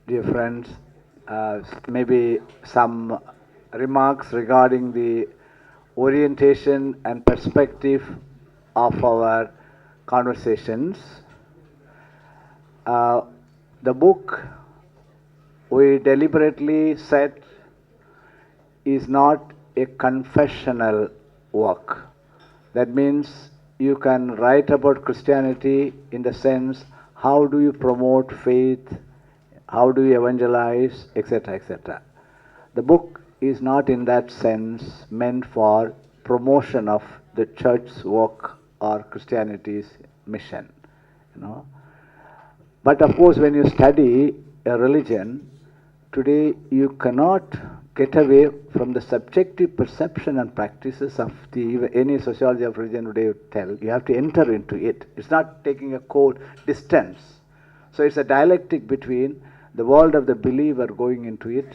dear friends, maybe some remarks regarding the orientation and perspective of our conversations. Uh, the book we deliberately said is not a confessional work. That means you can write about Christianity in the sense how do you promote faith, how do you evangelize, etc., etc. The book is not in that sense meant for promotion of the church's work or Christianity's mission, you know. But of course, when you study a religion, today you cannot get away from the subjective perception and practices of any sociology of religion today would tell. You have to enter into it. It's not taking a cold distance. So it's a dialectic between the world of the believer going into it,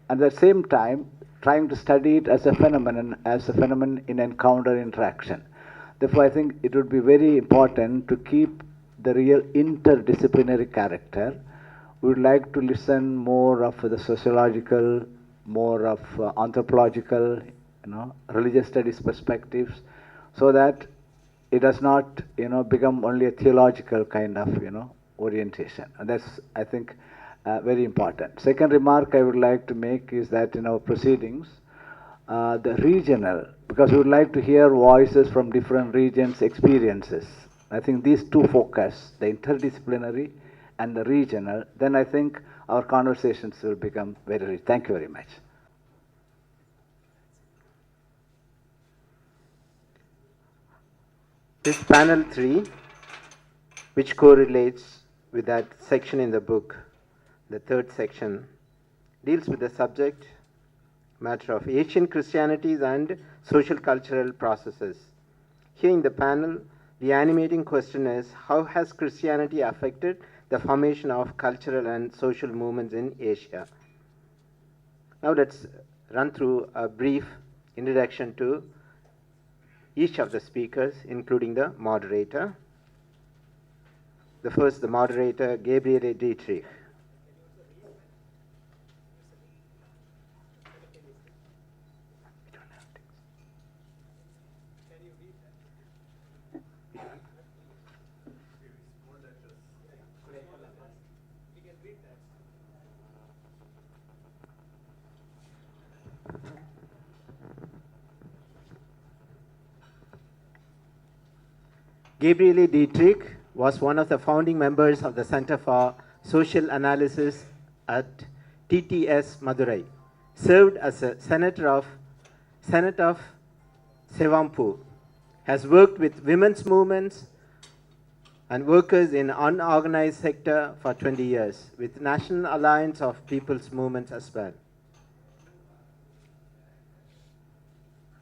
and at the same time trying to study it as a phenomenon in encounter interaction. Therefore, I think it would be very important to keep the real interdisciplinary character. We would like to listen more of the sociological, more of anthropological, religious studies perspectives, so that it does not, become only a theological kind of, orientation. And that's, I think, very important. Second remark I would like to make is that in our proceedings, the regional, because we would like to hear voices from different regions' experiences. I think these two focus, the interdisciplinary and the regional, then I think our conversations will become very rich. Thank you very much. This panel 3, which correlates with that section in the book, the third section, deals with the subject matter of Asian Christianities and social cultural processes. Here in the panel, the animating question is, how has Christianity affected the formation of cultural and social movements in Asia? Now let's run through a brief introduction to each of the speakers, including the moderator. The moderator, Gabriele Dietrich. Gabriele Dietrich was one of the founding members of the Center for Social Analysis at TTS Madurai, served as a Senate of Sevampu, has worked with women's movements and workers in unorganized sector for 20 years, with National Alliance of People's Movements as well.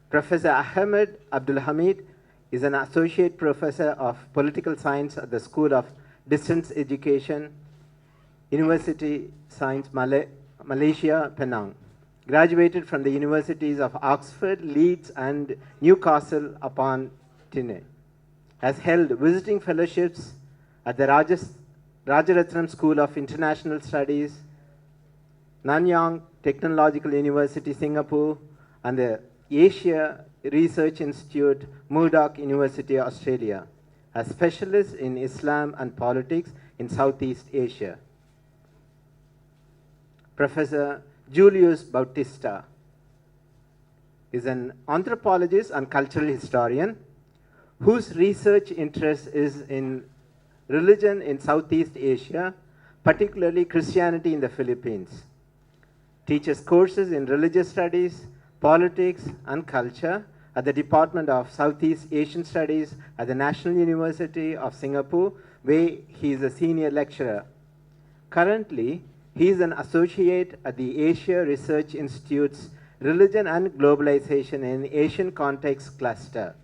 Professor Ahmed Abdul Hamid is an associate professor of political science at the School of Distance Education, University Science, Malaysia, Penang. Graduated from the universities of Oxford, Leeds, and Newcastle upon Tyne. Has held visiting fellowships at the Rajaratnam School of International Studies, Nanyang Technological University, Singapore, and the Asia Research Institute, Murdoch University, Australia, as specialist in Islam and politics in Southeast Asia. Professor Julius Bautista is an anthropologist and cultural historian whose research interest is in religion in Southeast Asia, particularly Christianity in the Philippines. Teaches courses in religious studies, politics, and culture at the Department of Southeast Asian Studies at the National University of Singapore, where he is a senior lecturer. Currently, he is an associate at the Asia Research Institute's Religion and Globalization in Asian Context Cluster.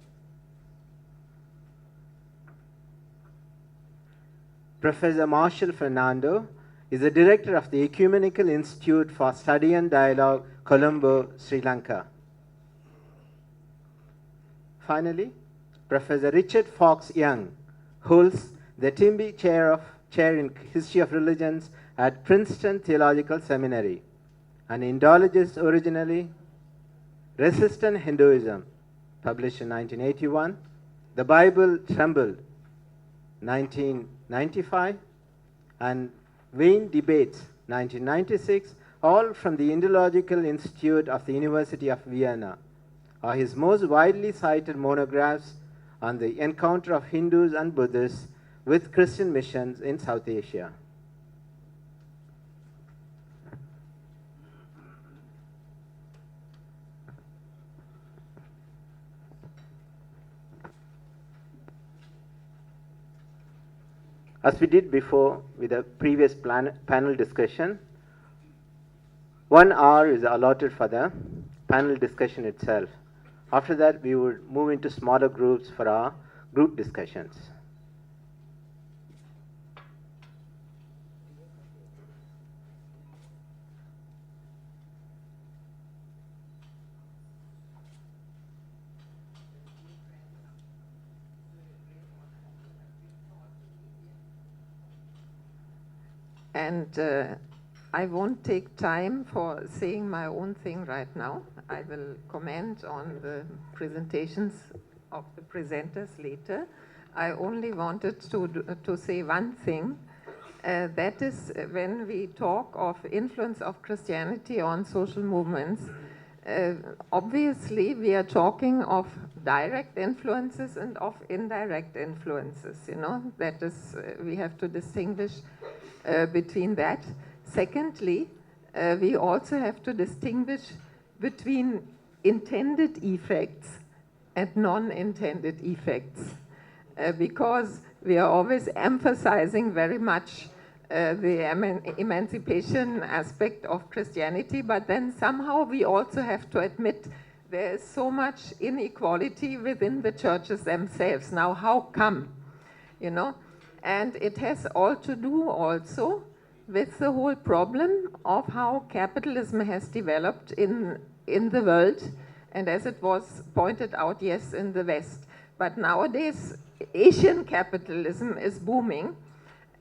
Professor Marshall Fernando is the director of the Ecumenical Institute for Study and Dialogue, Colombo, Sri Lanka. Finally, Professor Richard Fox Young holds the Timby Chair in History of Religions at Princeton Theological Seminary, an Indologist originally, Resistant Hinduism, published in 1981, The Bible Trembled, 1995, and Vain Debates, 1996, all from the Indological Institute of the University of Vienna, are his most widely cited monographs on the encounter of Hindus and Buddhists with Christian missions in South Asia. As we did before with the previous panel discussion, 1 hour is allotted for the panel discussion itself. After that, we would move into smaller groups for our group discussions. And I won't take time for saying my own thing right now. I will comment on the presentations of the presenters later. I only wanted to say one thing. That is, when we talk of influence of Christianity on social movements, obviously we are talking of direct influences and of indirect influences. You know, that is, we have to distinguish between that. Secondly, we also have to distinguish between intended effects and non-intended effects, because we are always emphasizing very much the emancipation aspect of Christianity, but then somehow we also have to admit there is so much inequality within the churches themselves. Now, how come? You know? And it has all to do also with the whole problem of how capitalism has developed in the world, and as it was pointed out, yes, in the West. But nowadays, Asian capitalism is booming,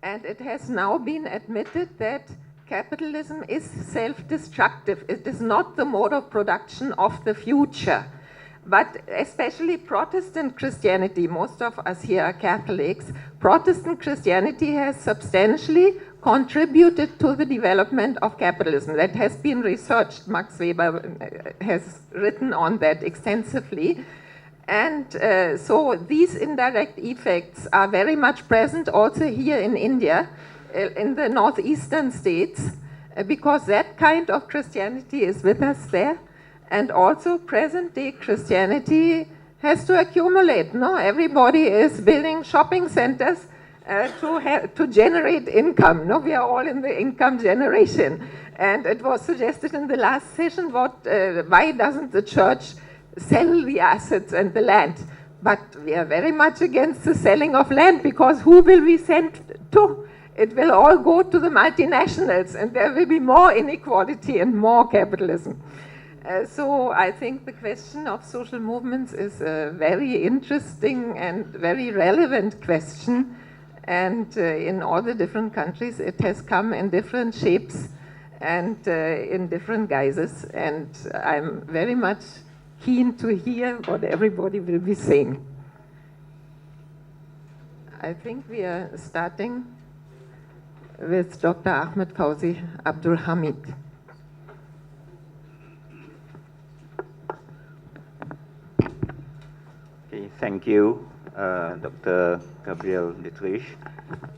and it has now been admitted that capitalism is self-destructive. It is not the mode of production of the future. But especially Protestant Christianity, most of us here are Catholics, Protestant Christianity has substantially contributed to the development of capitalism. That has been researched. Max Weber has written on that extensively. And so these indirect effects are very much present also here in India, in the northeastern states, because that kind of Christianity is with us there. And also present-day Christianity has to accumulate. No, everybody is building shopping centers to generate income. No, we are all in the income generation. And it was suggested in the last session, why doesn't the church sell the assets and the land? But we are very much against the selling of land, because who will we send to? It will all go to the multinationals, and there will be more inequality and more capitalism. So I think the question of social movements is a very interesting and very relevant question. And in all the different countries, it has come in different shapes and in different guises. And I'm very much keen to hear what everybody will be saying. I think we are starting with Dr. Ahmed Fauzi Abdul Hamid. Okay, thank you, Dr. Gabriel Dietrich,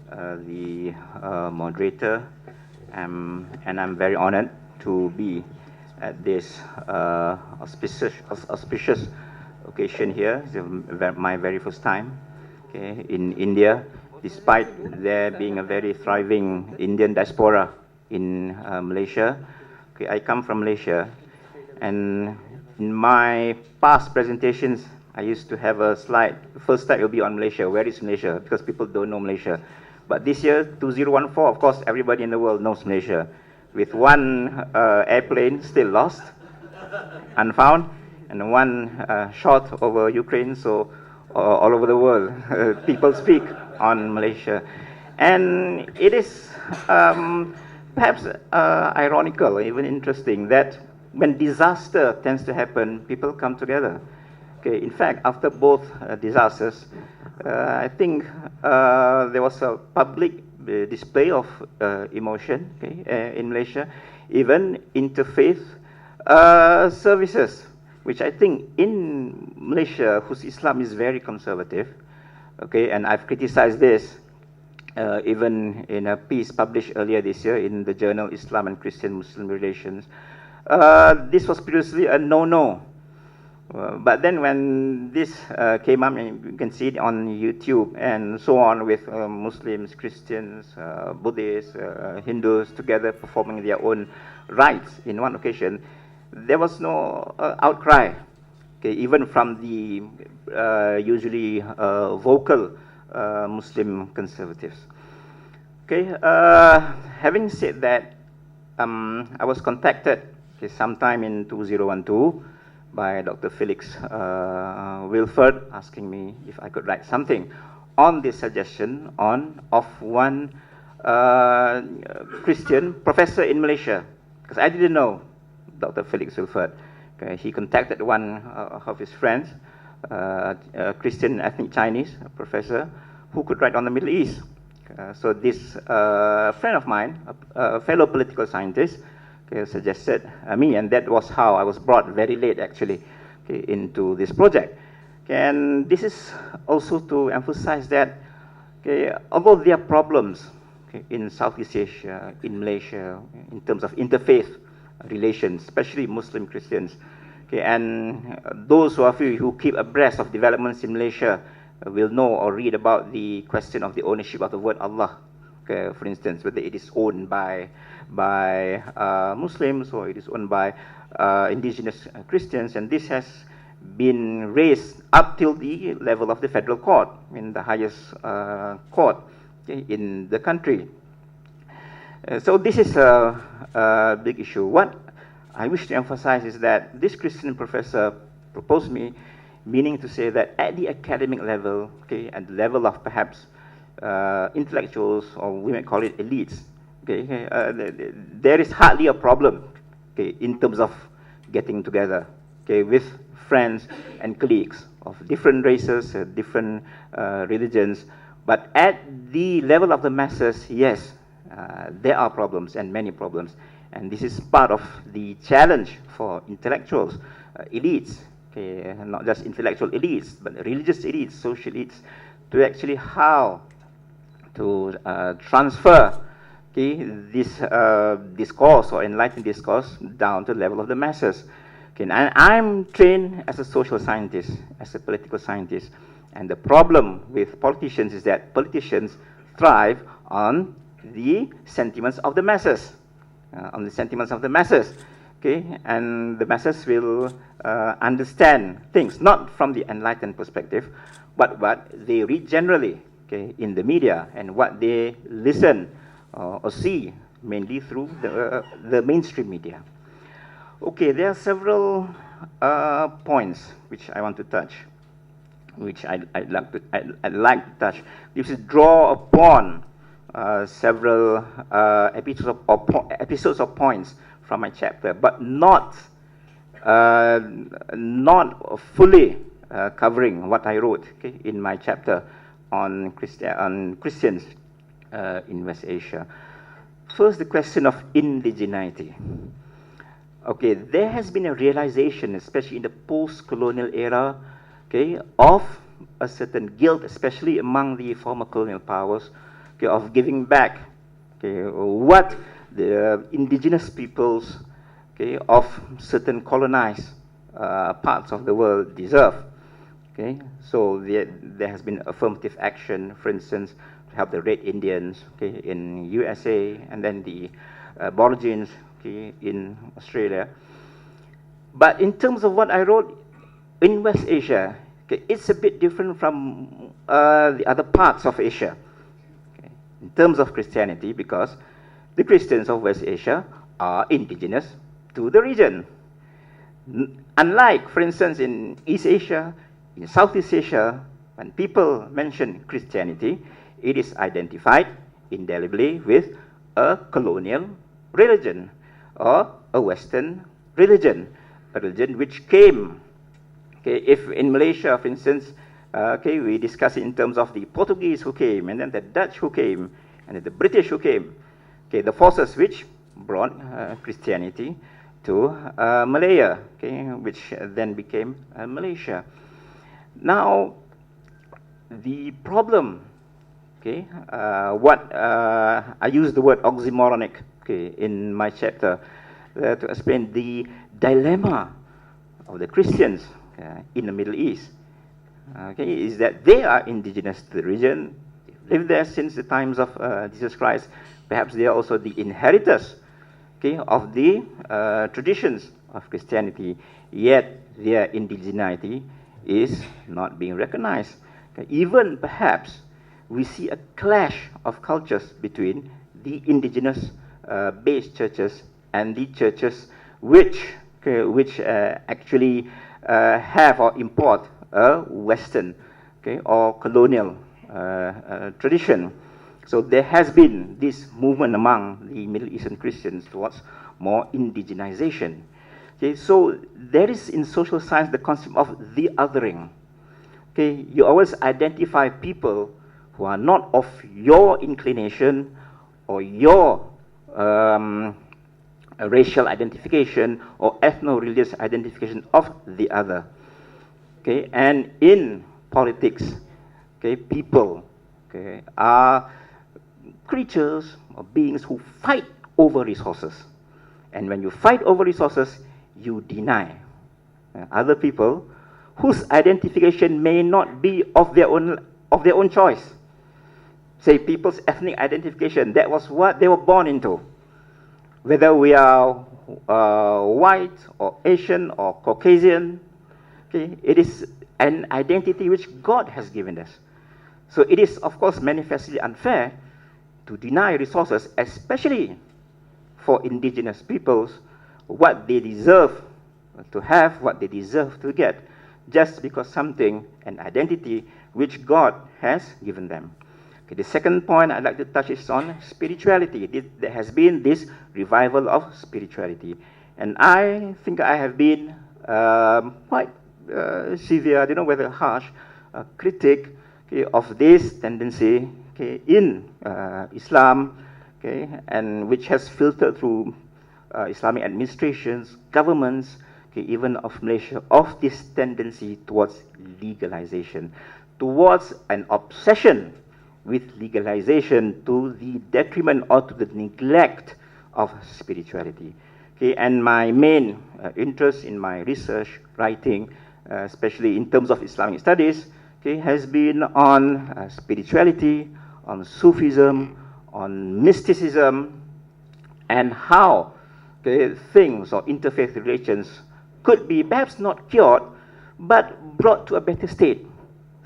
the moderator, and I'm very honored to be at this auspicious occasion here. It's my very first time, okay, in India, despite there being a very thriving Indian diaspora in Malaysia. Okay, I come from Malaysia, and in my past presentations, I used to have a slide. The first slide will be on Malaysia. Where is Malaysia? Because people don't know Malaysia. But this year, 2014, of course, everybody in the world knows Malaysia. With one airplane still lost, unfound, and one shot over Ukraine. So all over the world, people speak on Malaysia. And it is perhaps ironical, even interesting, that when disaster tends to happen, people come together. Okay, in fact, after both disasters, I think there was a public display of emotion, okay, in Malaysia, even interfaith services, which I think in Malaysia, whose Islam is very conservative, okay, and I've criticized this even in a piece published earlier this year in the journal Islam and Christian-Muslim Relations. This was previously a no-no. But then when this came up, and you can see it on YouTube and so on, with Muslims, Christians, Buddhists, Hindus together performing their own rites in one occasion, there was no outcry, okay, even from the usually vocal Muslim conservatives. Okay, having said that, I was contacted, okay, sometime in 2012 by Dr. Felix Wilford, asking me if I could write something on the suggestion of one Christian professor in Malaysia, because I didn't know Dr. Felix Wilford. Okay, he contacted one of his friends, a Christian ethnic Chinese professor, who could write on the Middle East. So this friend of mine, a fellow political scientist, okay, suggested me, and that was how I was brought very late, actually, okay, into this project. Okay, and this is also to emphasize that, okay, although there are problems, okay, in Southeast Asia, in Malaysia, in terms of interfaith relations, especially Muslim Christians, okay, and those of you who keep abreast of developments in Malaysia will know or read about the question of the ownership of the word Allah, okay, for instance, whether it is owned by Muslims or it is owned by indigenous Christians, and this has been raised up till the level of the federal court, in the highest court, okay, in the country. So this is a big issue. What I wish to emphasize is that this Christian professor proposed me, meaning to say that at the academic level, okay, at the level of perhaps intellectuals, or we might call it elites, okay, there is hardly a problem, okay, in terms of getting together, okay, with friends and colleagues of different races, different religions. But at the level of the masses, yes, there are problems, and many problems. And this is part of the challenge for intellectuals, elites, okay, not just intellectual elites, but religious elites, social elites, to actually how to transfer, okay, this discourse or enlightened discourse down to the level of the masses. Okay, and I'm trained as a social scientist, as a political scientist, and the problem with politicians is that politicians thrive on the sentiments of the masses, okay, and the masses will understand things not from the enlightened perspective, but what they read generally, okay, in the media, and what they listen or see mainly through the mainstream media. Okay, there are several points which I want to touch, which I'd like to touch. This is draw upon several episodes of points from my chapter, but not fully covering what I wrote, okay, in my chapter on Christians in West Asia. First, the question of indigeneity. Okay, there has been a realization, especially in the post-colonial era, okay, of a certain guilt, especially among the former colonial powers, okay, of giving back, okay, what the indigenous peoples, okay, of certain colonized parts of the world deserve. Okay, so there has been affirmative action, for instance, to help the Red Indians, okay, in USA, and then the Aborigines, okay, in Australia. But in terms of what I wrote in West Asia, okay, it's a bit different from the other parts of Asia, okay, in terms of Christianity, because the Christians of West Asia are indigenous to the region. Unlike, for instance, in East Asia, in Southeast Asia, when people mention Christianity, it is identified indelibly with a colonial religion, or a Western religion, a religion which came. Okay, if in Malaysia, for instance, okay, we discuss it in terms of the Portuguese who came, and then the Dutch who came, and then the British who came. Okay, the forces which brought Christianity to Malaya, okay, which then became Malaysia. Now, the problem, okay, I use the word oxymoronic, okay, in my chapter to explain the dilemma of the Christians in the Middle East. Okay, is that they are indigenous to the region, lived there since the times of Jesus Christ. Perhaps they are also the inheritors, okay, of the traditions of Christianity, yet their indigeneity is not being recognized. Okay, even perhaps we see a clash of cultures between the indigenous based churches and the churches which actually have or import a Western, okay, or colonial tradition. So there has been this movement among the Middle Eastern Christians towards more indigenization. Okay, so there is in social science the concept of the othering. Okay, you always identify people who are not of your inclination or your racial identification or ethno-religious identification of the other. Okay, and in politics, okay, people, okay, are creatures or beings who fight over resources. And when you fight over resources, you deny other people whose identification may not be of their own choice. Say people's ethnic identification, that was what they were born into. Whether we are white or Asian or Caucasian, okay, it is an identity which God has given us. So it is, of course, manifestly unfair to deny resources, especially for indigenous peoples, what they deserve to have, what they deserve to get, just because something, an identity, which God has given them. Okay, the second point I'd like to touch is on spirituality. There has been this revival of spirituality. And I think I have been quite severe, I don't know whether harsh, critic, okay, of this tendency, okay, in Islam, okay, and which has filtered through Islamic administrations, governments, okay, even of Malaysia, of this tendency towards legalization, towards an obsession with legalization to the detriment or to the neglect of spirituality. Okay, and my main interest in my research, writing, especially in terms of Islamic studies, okay, has been on spirituality, on Sufism, on mysticism, and how, okay, things or interfaith relations could be perhaps not cured, but brought to a better state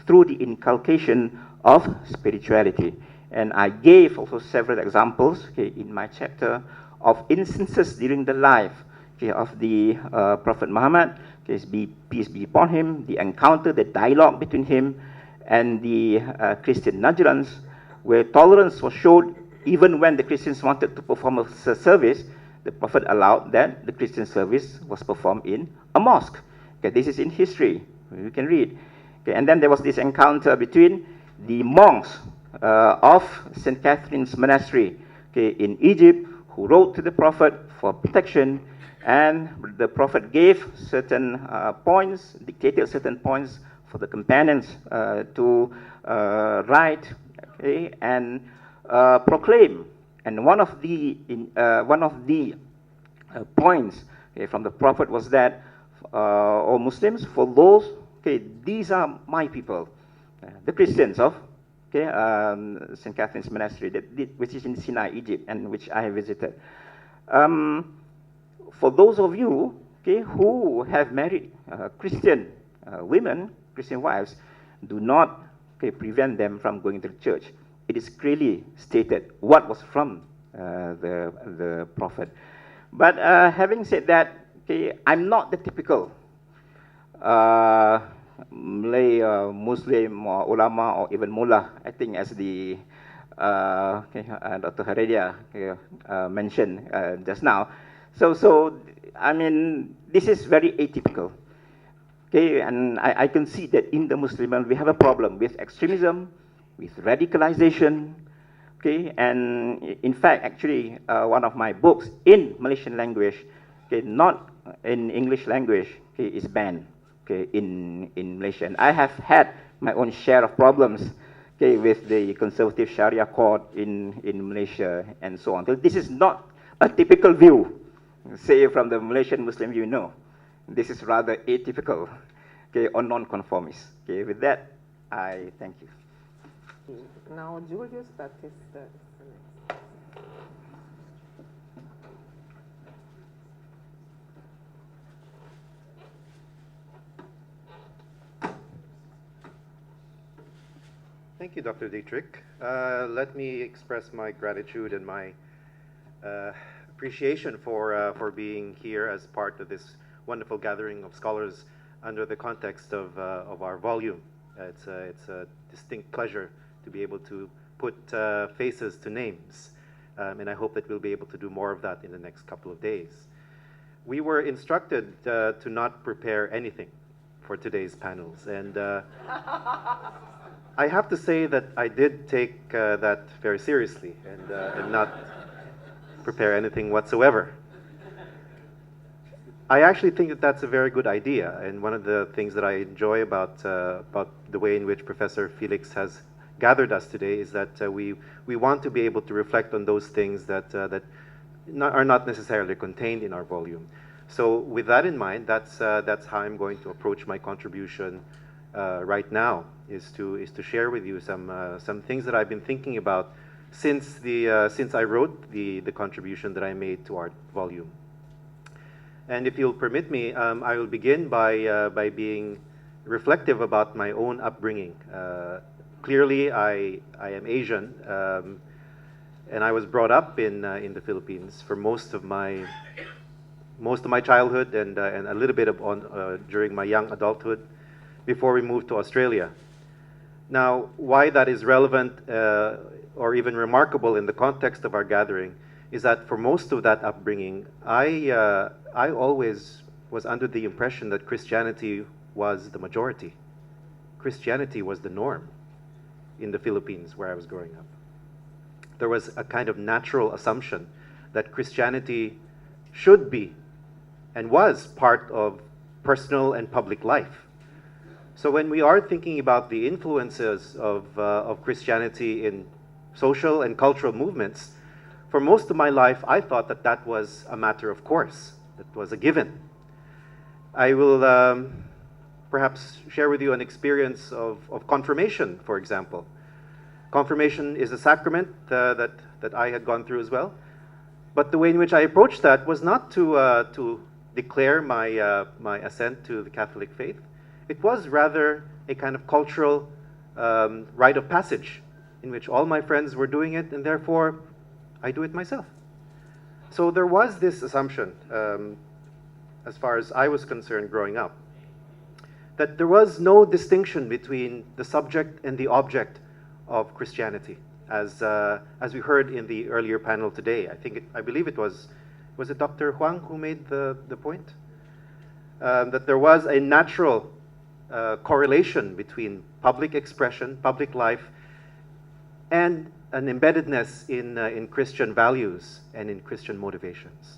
through the inculcation of spirituality. And I gave also several examples, okay, in my chapter of instances during the life, okay, of the Prophet Muhammad, okay, peace be upon him, the encounter, the dialogue between him and the Christian Najrans, where tolerance was showed even when the Christians wanted to perform a service. The Prophet allowed that the Christian service was performed in a mosque. Okay, this is in history, you can read. Okay, and then there was this encounter between the monks of St. Catherine's Monastery, okay, in Egypt, who wrote to the Prophet for protection, and the Prophet gave certain points, dictated certain points for the companions to write, okay, and proclaim. And one of the points, okay, from the Prophet was that, O Muslims, for those, okay, these are my people, the Christians of, okay, St. Catherine's Monastery, which is in Sinai, Egypt, and which I have visited. For those of you, okay, who have married Christian women, Christian wives, do not, okay, prevent them from going to the church. It is clearly stated what was from the Prophet. But having said that, okay, I'm not the typical Malay Muslim or ulama or even mullah, I think, as the Dr. Heredia mentioned just now. So I mean, this is very atypical. Okay, and I can see that in the Muslim world we have a problem with extremism, with radicalization. Okay, and in fact, actually, one of my books in Malaysian language, okay, not in English language, okay, is banned, okay, in Malaysia. And I have had my own share of problems, okay, with the conservative Sharia court in Malaysia and so on. So this is not a typical view, say from the Malaysian Muslim view, no. This is rather atypical, okay, or non-conformist. Okay, with that, I thank you. Now Julius Baptista is the next. Thank you, Dr. Dietrich. Let me express my gratitude and my appreciation for being here as part of this wonderful gathering of scholars under the context of our volume. It's a distinct pleasure to be able to put faces to names, and I hope that we'll be able to do more of that in the next couple of days. We were instructed to not prepare anything for today's panels, and I have to say that I did take that very seriously and not prepare anything whatsoever. I actually think that that's a very good idea, and one of the things that I enjoy about the way in which Professor Felix has gathered us today is that we want to be able to reflect on those things that are not necessarily contained in our volume. So with that in mind, that's how I'm going to approach my contribution right now, is to share with you some things that I've been thinking about since I wrote the contribution that I made to our volume. And if you'll permit me, I will begin by being reflective about my own upbringing. Clearly, I am Asian, and I was brought up in the Philippines for most of my childhood and a little bit during my young adulthood before we moved to Australia. Now, why that is relevant or even remarkable in the context of our gathering is that for most of that upbringing, I always was under the impression that Christianity was the majority. Christianity was the norm in the Philippines where I was growing up. There was a kind of natural assumption that Christianity should be and was part of personal and public life. So when we are thinking about the influences of Christianity in social and cultural movements, for most of my life, I thought that that was a matter of course. That was a given. I will perhaps share with you an experience of confirmation, for example. Confirmation is a sacrament that I had gone through as well. But the way in which I approached that was not to declare my assent to the Catholic faith. It was rather a kind of cultural rite of passage in which all my friends were doing it, and therefore I do it myself. So there was this assumption, as far as I was concerned growing up, that there was no distinction between the subject and the object of Christianity, as we heard in the earlier panel today. I believe it was it Dr. Huang who made the point? That there was a natural correlation between public expression, public life, and an embeddedness in Christian values and in Christian motivations.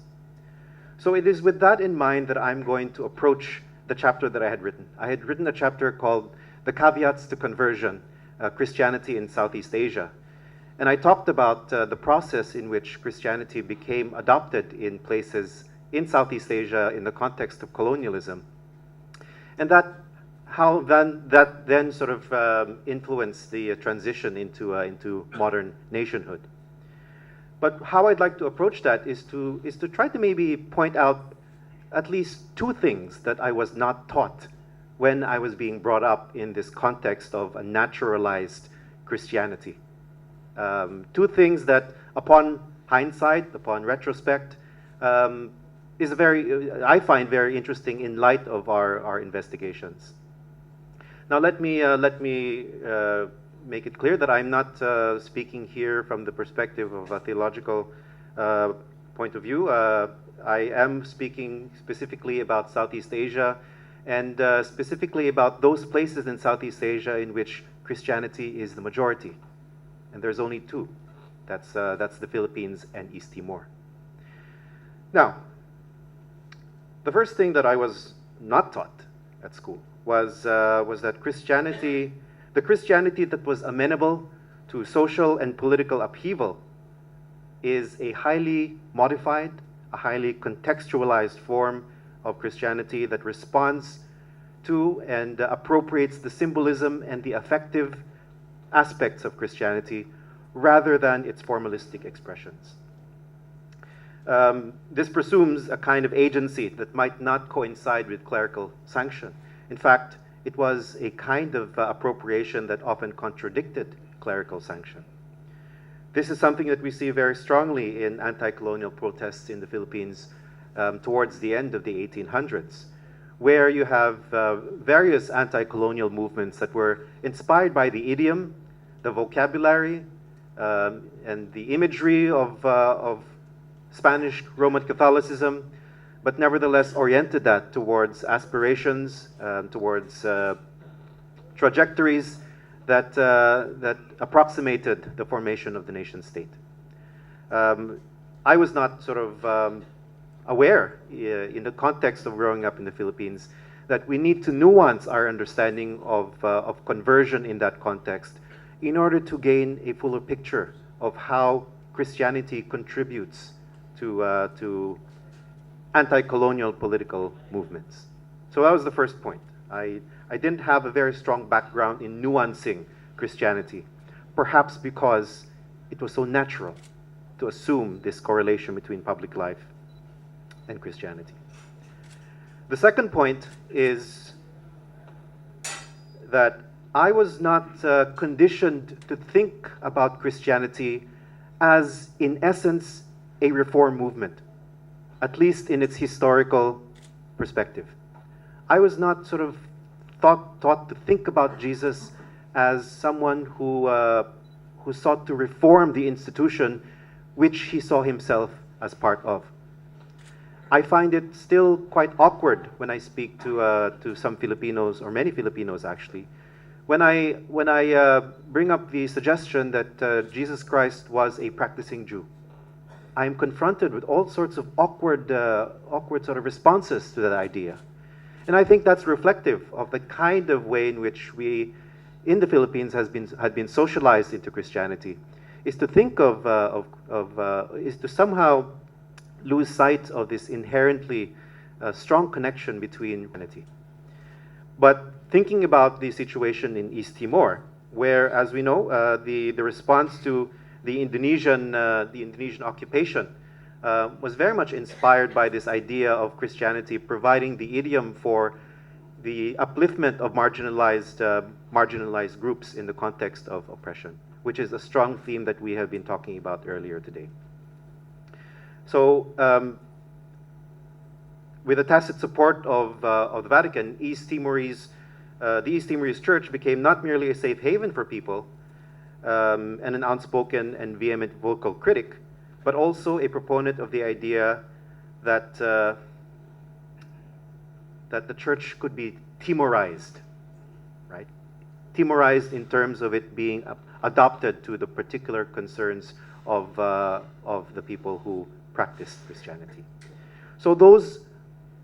So it is with that in mind that I'm going to approach the chapter that I had written. I had written a chapter called The Caveats to Conversion, Christianity in Southeast Asia. And I talked about the process in which Christianity became adopted in places in Southeast Asia in the context of colonialism. And how that then sort of influenced the transition into modern nationhood. But how I'd like to approach that is to try to maybe point out at least two things that I was not taught when I was being brought up in this context of a naturalized Christianity. Two things that, upon hindsight, upon retrospect, I find very interesting in light of our investigations. Now let me make it clear that I'm not speaking here from the perspective of a theological point of view. I am speaking specifically about Southeast Asia, and specifically about those places in Southeast Asia in which Christianity is the majority. And there's only two. That's the Philippines and East Timor. Now, the first thing that I was not taught at school was that Christianity, the Christianity that was amenable to social and political upheaval, is a highly modified, a highly contextualized form of Christianity that responds to and appropriates the symbolism and the affective aspects of Christianity rather than its formalistic expressions. This presumes a kind of agency that might not coincide with clerical sanction. In fact, it was a kind of appropriation that often contradicted clerical sanction. This is something that we see very strongly in anti-colonial protests in the Philippines towards the end of the 1800s, where you have various anti-colonial movements that were inspired by the idiom, the vocabulary, and the imagery of Spanish Roman Catholicism, but nevertheless oriented that towards aspirations, towards trajectories that approximated the formation of the nation state. I was not sort of aware in the context of growing up in the Philippines that we need to nuance our understanding of conversion in that context in order to gain a fuller picture of how Christianity contributes to anti-colonial political movements. So that was the first point. I didn't have a very strong background in nuancing Christianity, perhaps because it was so natural to assume this correlation between public life and Christianity. The second point is that I was not conditioned to think about Christianity as, in essence, a reform movement, at least in its historical perspective. I was not sort of taught to think about Jesus as someone who sought to reform the institution which he saw himself as part of. I find it still quite awkward when I speak to some Filipinos, or many Filipinos actually, when I bring up the suggestion that Jesus Christ was a practicing Jew. I am confronted with all sorts of awkward sort of responses to that idea. And I think that's reflective of the kind of way in which we, in the Philippines, had been socialized into Christianity, is to think is to somehow lose sight of this inherently strong connection between humanity. But thinking about the situation in East Timor, where, as we know, the response to the Indonesian occupation was very much inspired by this idea of Christianity providing the idiom for the upliftment of marginalized groups in the context of oppression, which is a strong theme that we have been talking about earlier today. So, with the tacit support of the Vatican, the East Timorese Church became not merely a safe haven for people and an outspoken and vehement vocal critic, but also a proponent of the idea that that the church could be Timorized, right? Timorized in terms of it being adopted to the particular concerns of the people who practiced Christianity. So those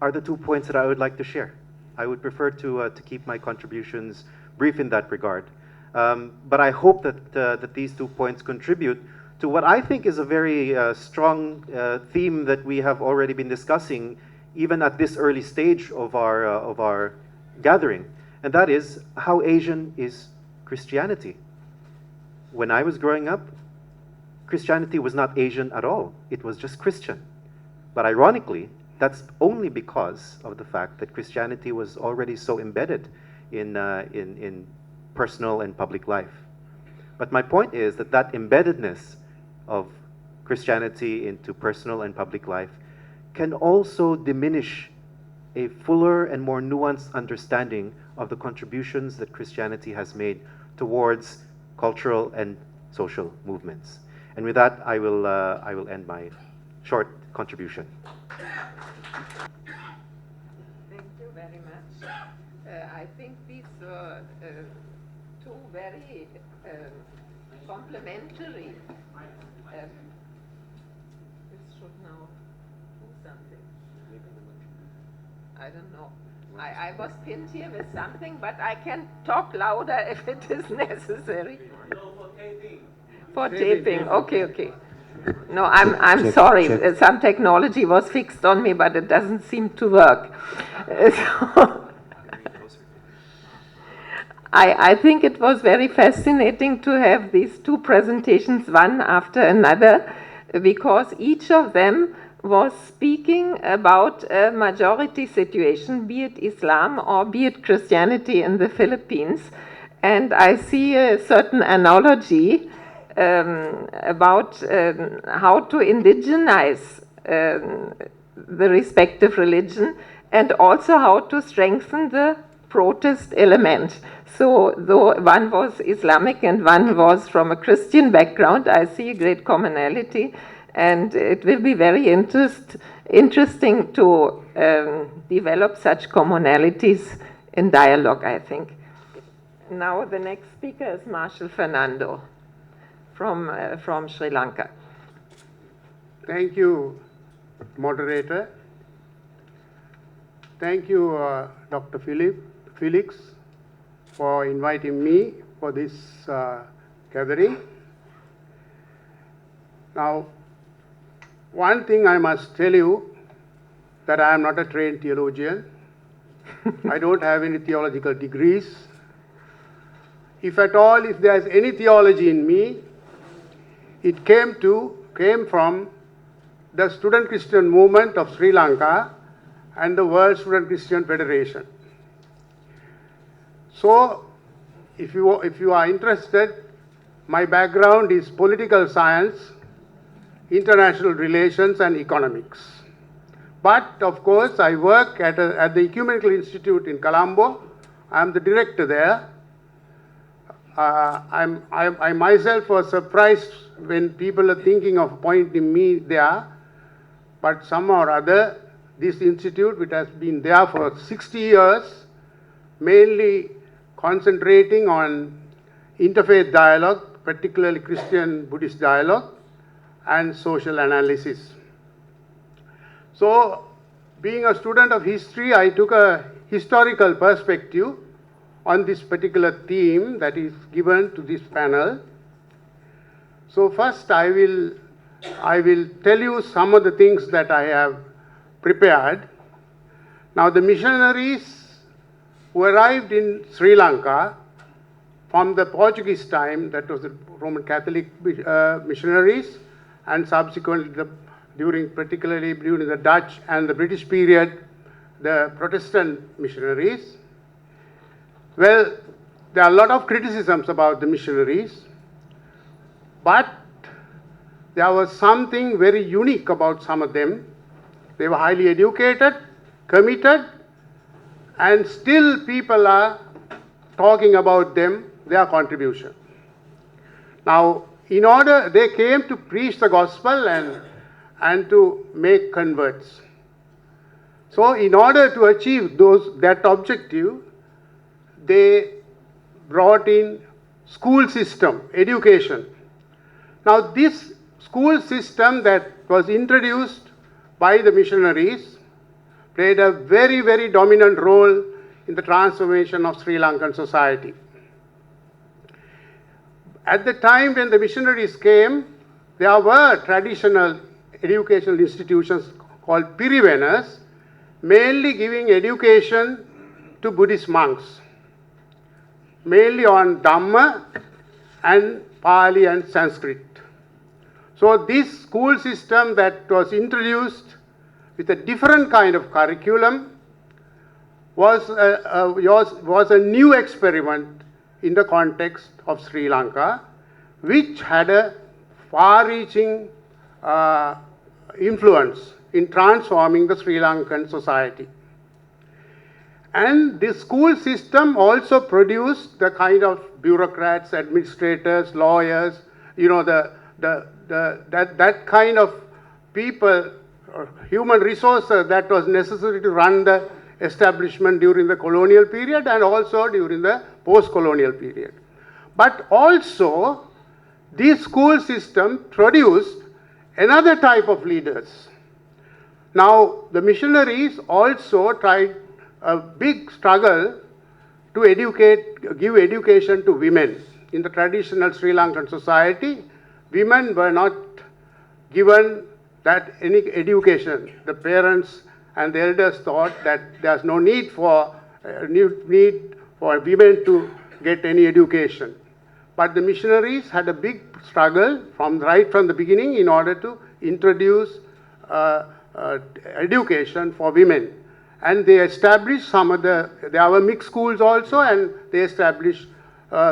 are the 2 points that I would like to share. I would prefer to keep my contributions brief in that regard. But I hope that these 2 points contribute to what I think is a very strong theme that we have already been discussing, even at this early stage of our gathering, and that is how Asian is Christianity. When I was growing up, Christianity was not Asian at all. It was just Christian. But ironically, that's only because of the fact that Christianity was already so embedded in personal and public life. But my point is that embeddedness of Christianity into personal and public life can also diminish a fuller and more nuanced understanding of the contributions that Christianity has made towards cultural, and social movements. And with that, I will end my short contribution. Thank you very much. I think these were two very complementary. This should now do something. I don't know. I was pinned here with something, but I can talk louder if it is necessary. No, for taping. For taping. Okay. No, I'm sorry. Some technology was fixed on me, but it doesn't seem to work. So I think it was very fascinating to have these two presentations, one after another, because each of them was speaking about a majority situation, be it Islam or be it Christianity in the Philippines. And I see a certain analogy about how to indigenize the respective religion, and also how to strengthen the protest element. So though one was Islamic and one was from a Christian background, I see a great commonality, and it will be very interesting to develop such commonalities in dialogue, I think. Now the next speaker is Marshal Fernando from Sri Lanka. Thank you, moderator. Thank you, Dr. Felix, for inviting me for this gathering. Now, one thing I must tell you, that I am not a trained theologian. I don't have any theological degrees. If at all, if there is any theology in me, it came from the Student Christian Movement of Sri Lanka and the World Student Christian Federation. So, if you are interested, my background is political science, international relations, and economics. But of course, I work at the Ecumenical Institute in Colombo. I am the director there. I myself was surprised when people are thinking of appointing me there, but somehow or other, this institute, which has been there for 60 years, mainly concentrating on interfaith dialogue, particularly Christian-Buddhist dialogue, and social analysis. So, being a student of history, I took a historical perspective on this particular theme that is given to this panel. So first I will tell you some of the things that I have prepared. Now the missionaries who arrived in Sri Lanka from the Portuguese time, that was the Roman Catholic missionaries, and subsequently particularly during the Dutch and the British period, the Protestant missionaries. Well, there are a lot of criticisms about the missionaries, but there was something very unique about some of them. They were highly educated, committed, and still people are talking about them, their contribution. Now, they came to preach the gospel and to make converts. So, in order to achieve that objective, they brought in school system, education. Now this school system that was introduced by the missionaries played a very, very dominant role in the transformation of Sri Lankan society. At the time when the missionaries came, there were traditional educational institutions called pirivenas, mainly giving education to Buddhist monks, mainly on Dhamma and Pali and Sanskrit. So this school system that was introduced with a different kind of curriculum was a new experiment in the context of Sri Lanka, which had a far-reaching influence in transforming the Sri Lankan society. And the school system also produced the kind of bureaucrats, administrators, lawyers, that kind of people, human resources that was necessary to run the establishment during the colonial period and also during the post-colonial period. But also, this school system produced another type of leaders. Now, the missionaries also tried a big struggle to give education to women. In the traditional Sri Lankan society, women were not given that any education. The parents and the elders thought that there's no need for women to get any education. But the missionaries had a big struggle right from the beginning in order to introduce education for women. And they established there were mixed schools also, and they established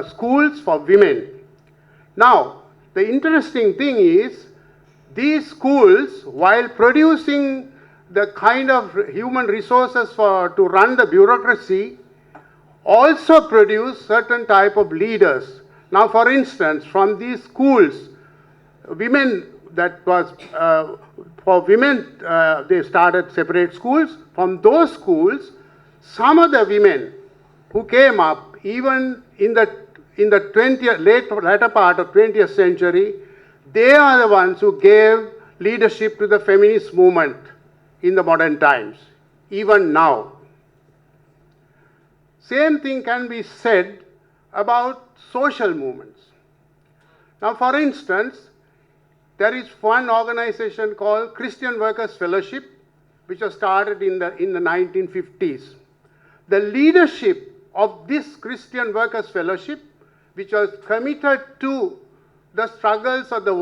schools for women. Now, the interesting thing is, these schools, while producing the kind of human resources to run the bureaucracy, also produce certain type of leaders. Now, for instance, from these schools, women, that was for women, they started separate schools. From those schools, some of the women who came up, even in the latter part of 20th century, they are the ones who gave leadership to the feminist movement in the modern times, even now. Same thing can be said about social movements. Now, for instance, there is one organization called Christian Workers Fellowship, which was started in the 1950s. The leadership of this Christian Workers Fellowship, which was committed to the struggles of the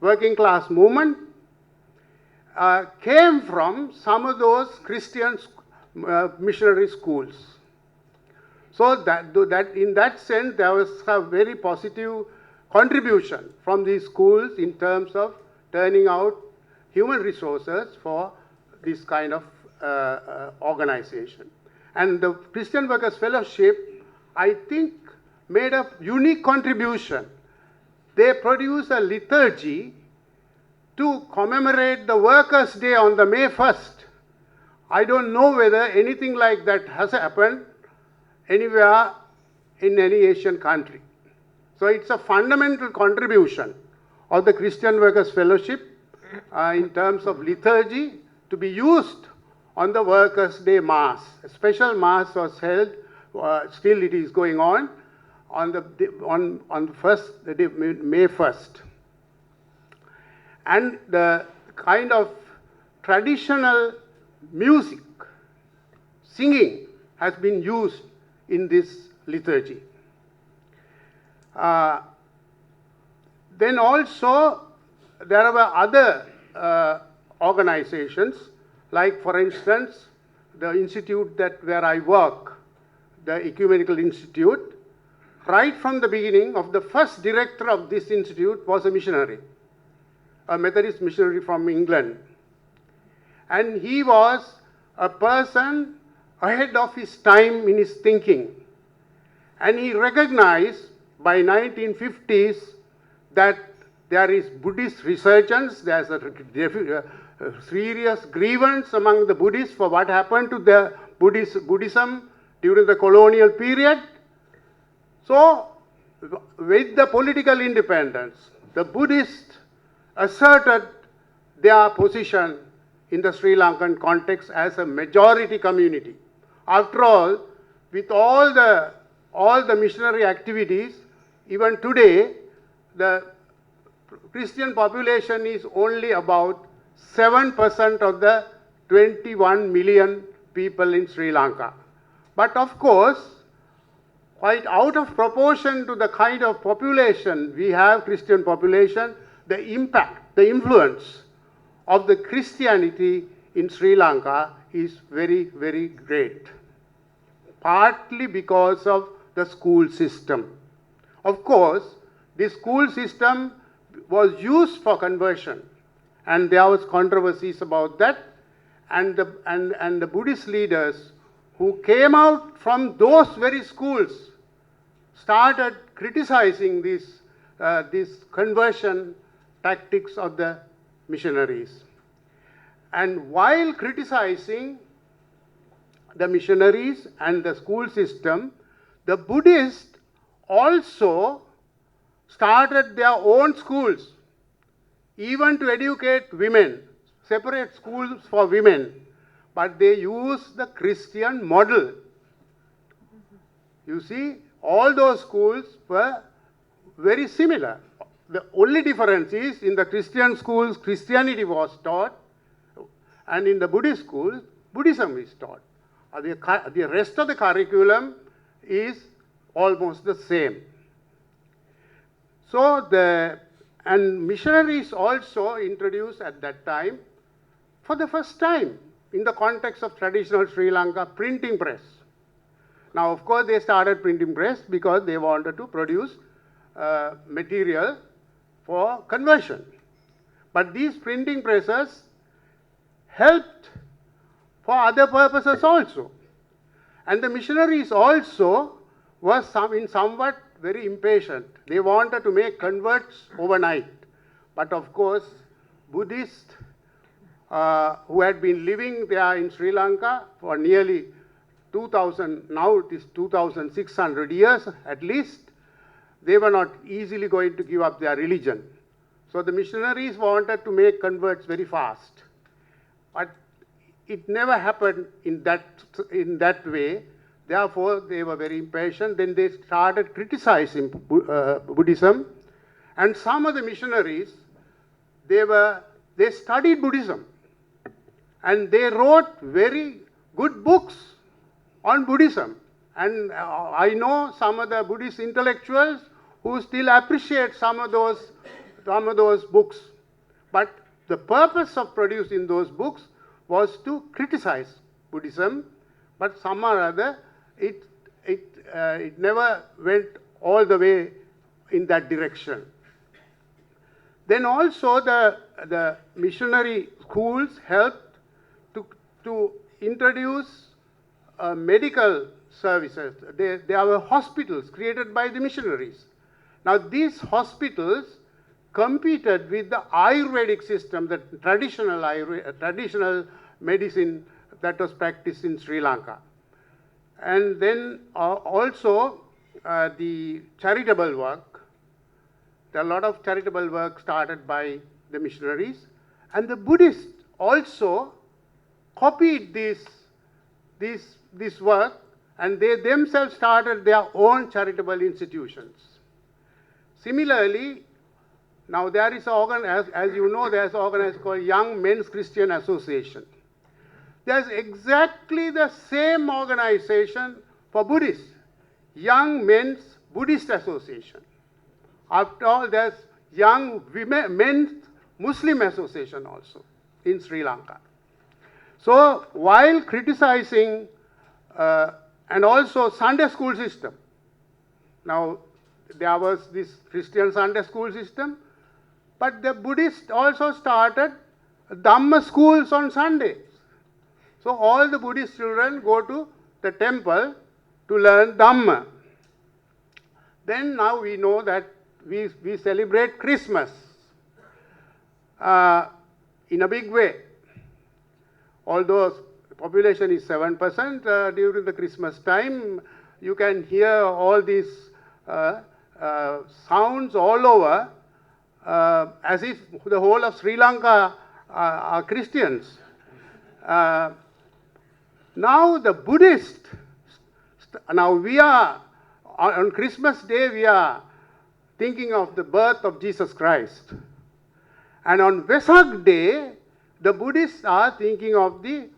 working class movement, came from some of those Christian missionary schools. So that in that sense, there was a very positive contribution from these schools in terms of turning out human resources for this kind of organization. And the Christian Workers Fellowship, I think, made a unique contribution. They produced a liturgy to commemorate the Workers' Day on the May 1st. I don't know whether anything like that has happened anywhere in any Asian country. So it's a fundamental contribution of the Christian Workers Fellowship in terms of liturgy to be used on the Workers' Day Mass. A special Mass was held, still it is going on the day, May 1st. And the kind of traditional music, singing, has been used in this liturgy. Then also, there were other organizations, like, for instance, the institute where I work, the Ecumenical Institute. Right from the beginning, of the first director of this institute was a missionary, a Methodist missionary from England. And he was a person ahead of his time in his thinking. And he recognized by 1950s that there is Buddhist resurgence, there's a serious grievance among the Buddhists for what happened to the Buddhism during the colonial period. So, with the political independence, the Buddhists asserted their position in the Sri Lankan context as a majority community. After all, with all the missionary activities, even today, the Christian population is only about 7% of the 21 million people in Sri Lanka. But of course, quite out of proportion to the kind of population we have, Christian population, the impact, the influence of the Christianity in Sri Lanka is very, very great. Partly because of the school system. Of course, the school system was used for conversion, and there was controversies about that, and the Buddhist leaders who came out from those very schools started criticizing these conversion tactics of the missionaries. And while criticizing the missionaries and the school system, the Buddhists also started their own schools, even to educate women, separate schools for women, but they used the Christian model. You see, all those schools were very similar. The only difference is in the Christian schools, Christianity was taught, and in the Buddhist schools, Buddhism is taught. The rest of the curriculum is almost the same. So and missionaries also introduced at that time, for the first time, in the context of traditional Sri Lanka, printing press. Now, of course, they started printing press because they wanted to produce material for conversion. But these printing presses helped for other purposes also. And the missionaries also were somewhat very impatient. They wanted to make converts overnight. But of course, Buddhists who had been living there in Sri Lanka for nearly 2000, now it is 2,600 years at least, they were not easily going to give up their religion. So the missionaries wanted to make converts very fast. But it never happened in that way. Therefore, they were very impatient. Then they started criticizing Buddhism. And some of the missionaries, they studied Buddhism. And they wrote very good books on Buddhism. And I know some of the Buddhist intellectuals who still appreciate some of those books. But the purpose of producing those books was to criticize Buddhism, but somehow or other it never went all the way in that direction. Then also the missionary schools helped to introduce medical services. There were hospitals created by the missionaries. Now these hospitals competed with the Ayurvedic system, the traditional medicine that was practiced in Sri Lanka. And then also the charitable work. There are a lot of charitable work started by the missionaries. And the Buddhists also copied this work, and they themselves started their own charitable institutions. Similarly, now there is as you know, there is an organization called Young Men's Christian Association. There's exactly the same organization for Buddhists, Young Men's Buddhist Association. After all, there's Young Men's Muslim Association also in Sri Lanka. So while criticizing and also Sunday school system, now there was this Christian Sunday school system, but the Buddhists also started Dhamma schools on Sundays. So all the Buddhist children go to the temple to learn Dhamma. Then now we know that we celebrate Christmas in a big way. Although the population is 7%, during the Christmas time, you can hear all these sounds all over, as if the whole of Sri Lanka are Christians. Now the Buddhists, now we are, on Christmas Day, we are thinking of the birth of Jesus Christ. And on Vesak Day, the Buddhists are thinking of the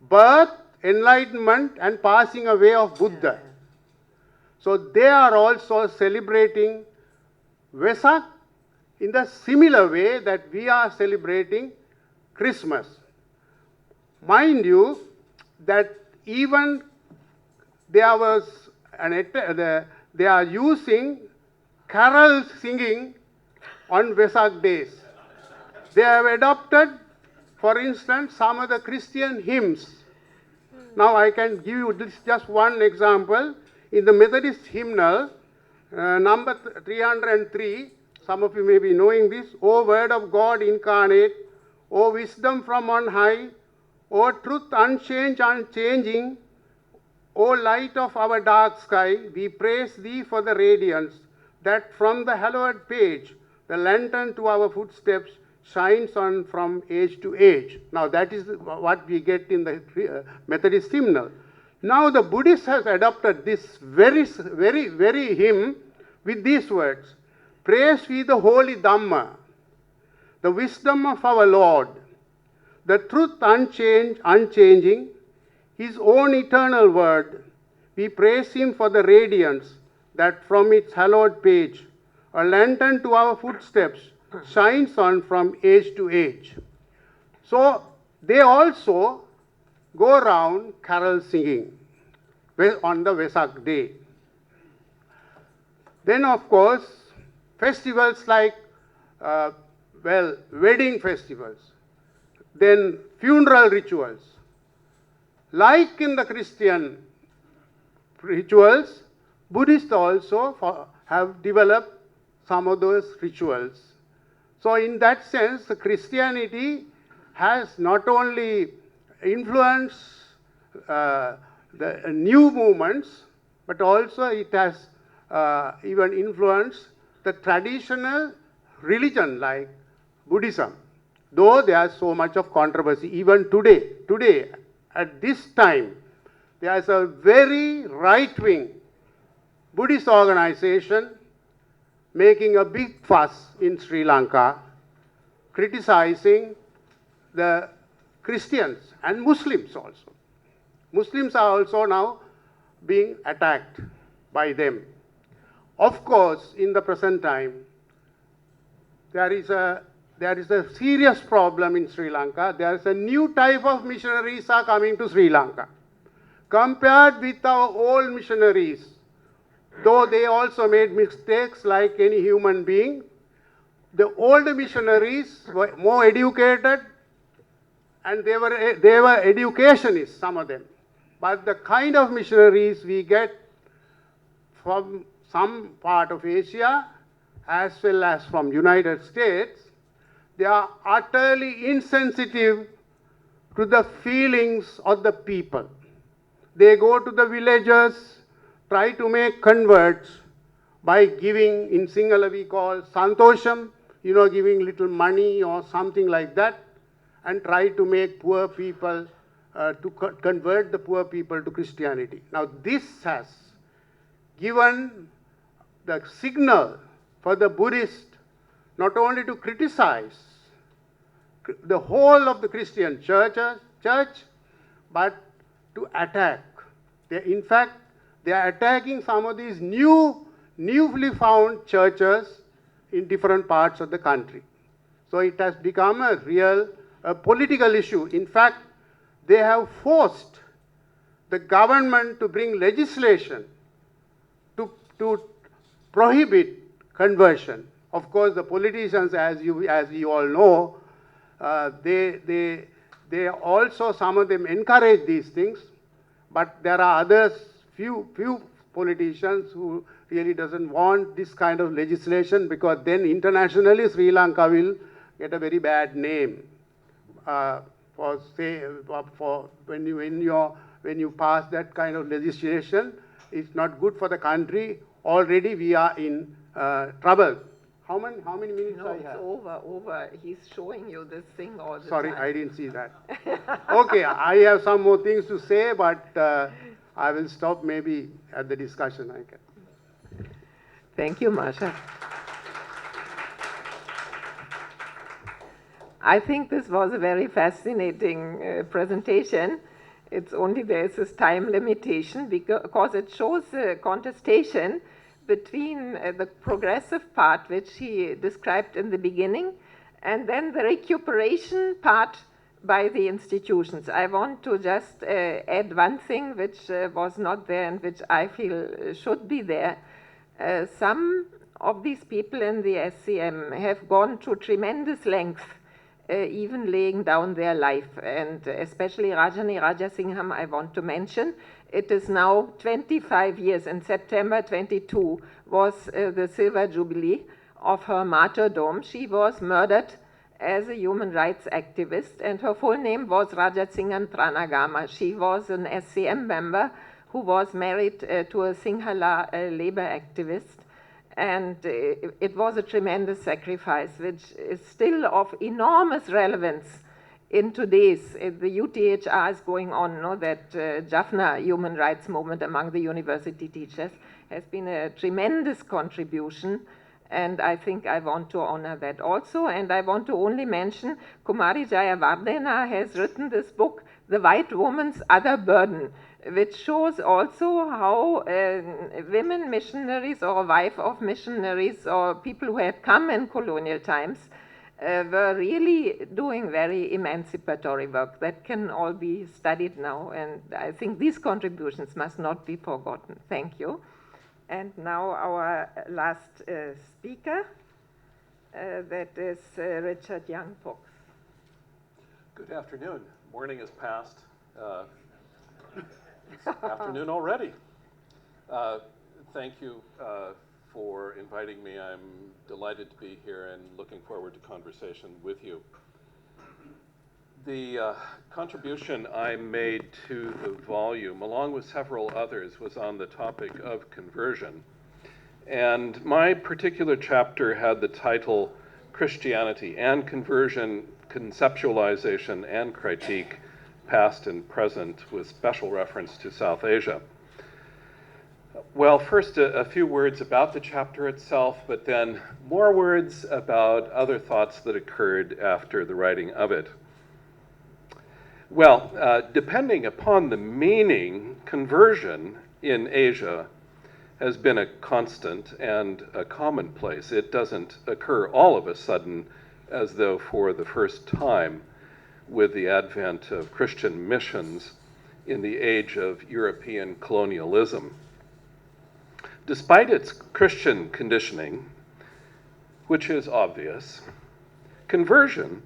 birth, enlightenment, and passing away of Buddha. So they are also celebrating Vesak in the similar way that we are celebrating Christmas. Mind you, that even there was they are using carol singing on Vesak days. They have adopted, for instance, some of the Christian hymns Now I can give you this just one example. In the Methodist hymnal, number 303, some of you may be knowing this. O Word of God incarnate, O wisdom from on high, O truth unchanging, O light of our dark sky, we praise thee for the radiance that from the hallowed page, the lantern to our footsteps shines on from age to age. Now that is what we get in the Methodist hymnal. Now the Buddhist has adopted this very hymn with these words. Praise we the holy Dhamma, the wisdom of our Lord, the truth unchanging, his own eternal word. We praise him for the radiance that from its hallowed page, a lantern to our footsteps, shines on from age to age. So they also go around carol singing on the Vesak day. Then of course, festivals like, wedding festivals, then funeral rituals. Like in the Christian rituals, Buddhists also have developed some of those rituals. So in that sense, Christianity has not only influenced the new movements, but also it has even influenced the traditional religion like Buddhism. Though there is so much of controversy, even today, at this time, there is a very right-wing Buddhist organization making a big fuss in Sri Lanka, criticizing the Christians and Muslims also. Muslims are also now being attacked by them. Of course, in the present time, there is a serious problem in Sri Lanka. There is a new type of missionaries are coming to Sri Lanka. Compared with our old missionaries, though they also made mistakes like any human being, the old missionaries were more educated and they were educationists, some of them. But the kind of missionaries we get from some part of Asia as well as from United States, they are utterly insensitive to the feelings of the people. They go to the villages, try to make converts by giving, in Sinhala we call santosham, giving little money or something like that, and try to make poor people, to convert the poor people to Christianity. Now this has given the signal for the Buddhist not only to criticize the whole of the Christian church, but to attack. In fact, they are attacking some of these newly found churches in different parts of the country. So it has become a real political issue. In fact, they have forced the government to bring legislation to prohibit conversion. Of course, the politicians, as you all know, they also, some of them encourage these things, but there are others, few politicians who really doesn't want this kind of legislation, because then internationally Sri Lanka will get a very bad name. For when you pass that kind of legislation, it's not good for the country. Already we are in trouble. How many minutes No, I it's have? over. He's showing you this thing all the Sorry, time. I didn't see that. Okay, I have some more things to say, but I will stop maybe at the discussion I can. Thank you, Masha. I think this was a very fascinating presentation. It's only there's this time limitation because it shows a contestation between the progressive part, which he described in the beginning, and then the recuperation part by the institutions. I want to just add one thing which was not there and which I feel should be there. Some of these people in the SCM have gone to tremendous lengths even laying down their life. And especially Rajani Rajasingham, I want to mention. It is now 25 years, and September 22 was the silver jubilee of her martyrdom. She was murdered as a human rights activist, and her full name was Rajasingham Tranagama. She was an SCM member who was married to a Sinhala labor activist. And it was a tremendous sacrifice, which is still of enormous relevance in today's. The UTHR is going on, no, that Jaffna human rights movement among the university teachers has been a tremendous contribution. And I think I want to honor that also. And I want to only mention Kumari Jayawardena has written this book, The White Woman's Other Burden, which shows also how women missionaries or wife of missionaries or people who had come in colonial times were really doing very emancipatory work. That can all be studied now, and I think these contributions must not be forgotten. Thank you. And now our last speaker, that is Richard Young-Fox. Good afternoon. Morning is past. It's afternoon already. Thank you for inviting me. I'm delighted to be here and looking forward to conversation with you. The contribution I made to the volume, along with several others, was on the topic of conversion. And my particular chapter had the title Christianity and Conversion, Conceptualization and Critique, Past and Present, with special reference to South Asia. Well, first a few words about the chapter itself, but then more words about other thoughts that occurred after the writing of it. Well, depending upon the meaning, conversion in Asia has been a constant and a commonplace. It doesn't occur all of a sudden as though for the first time with the advent of Christian missions in the age of European colonialism. Despite its Christian conditioning, which is obvious, conversion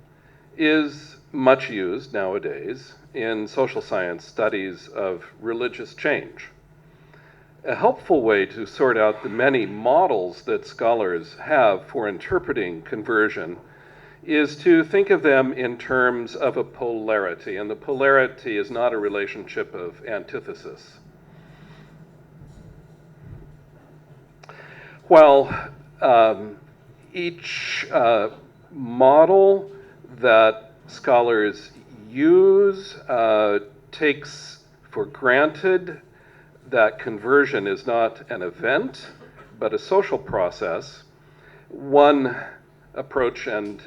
is much used nowadays in social science studies of religious change. A helpful way to sort out the many models that scholars have for interpreting conversion is to think of them in terms of a polarity, and the polarity is not a relationship of antithesis. While each model that scholars use takes for granted that conversion is not an event, but a social process. One approach and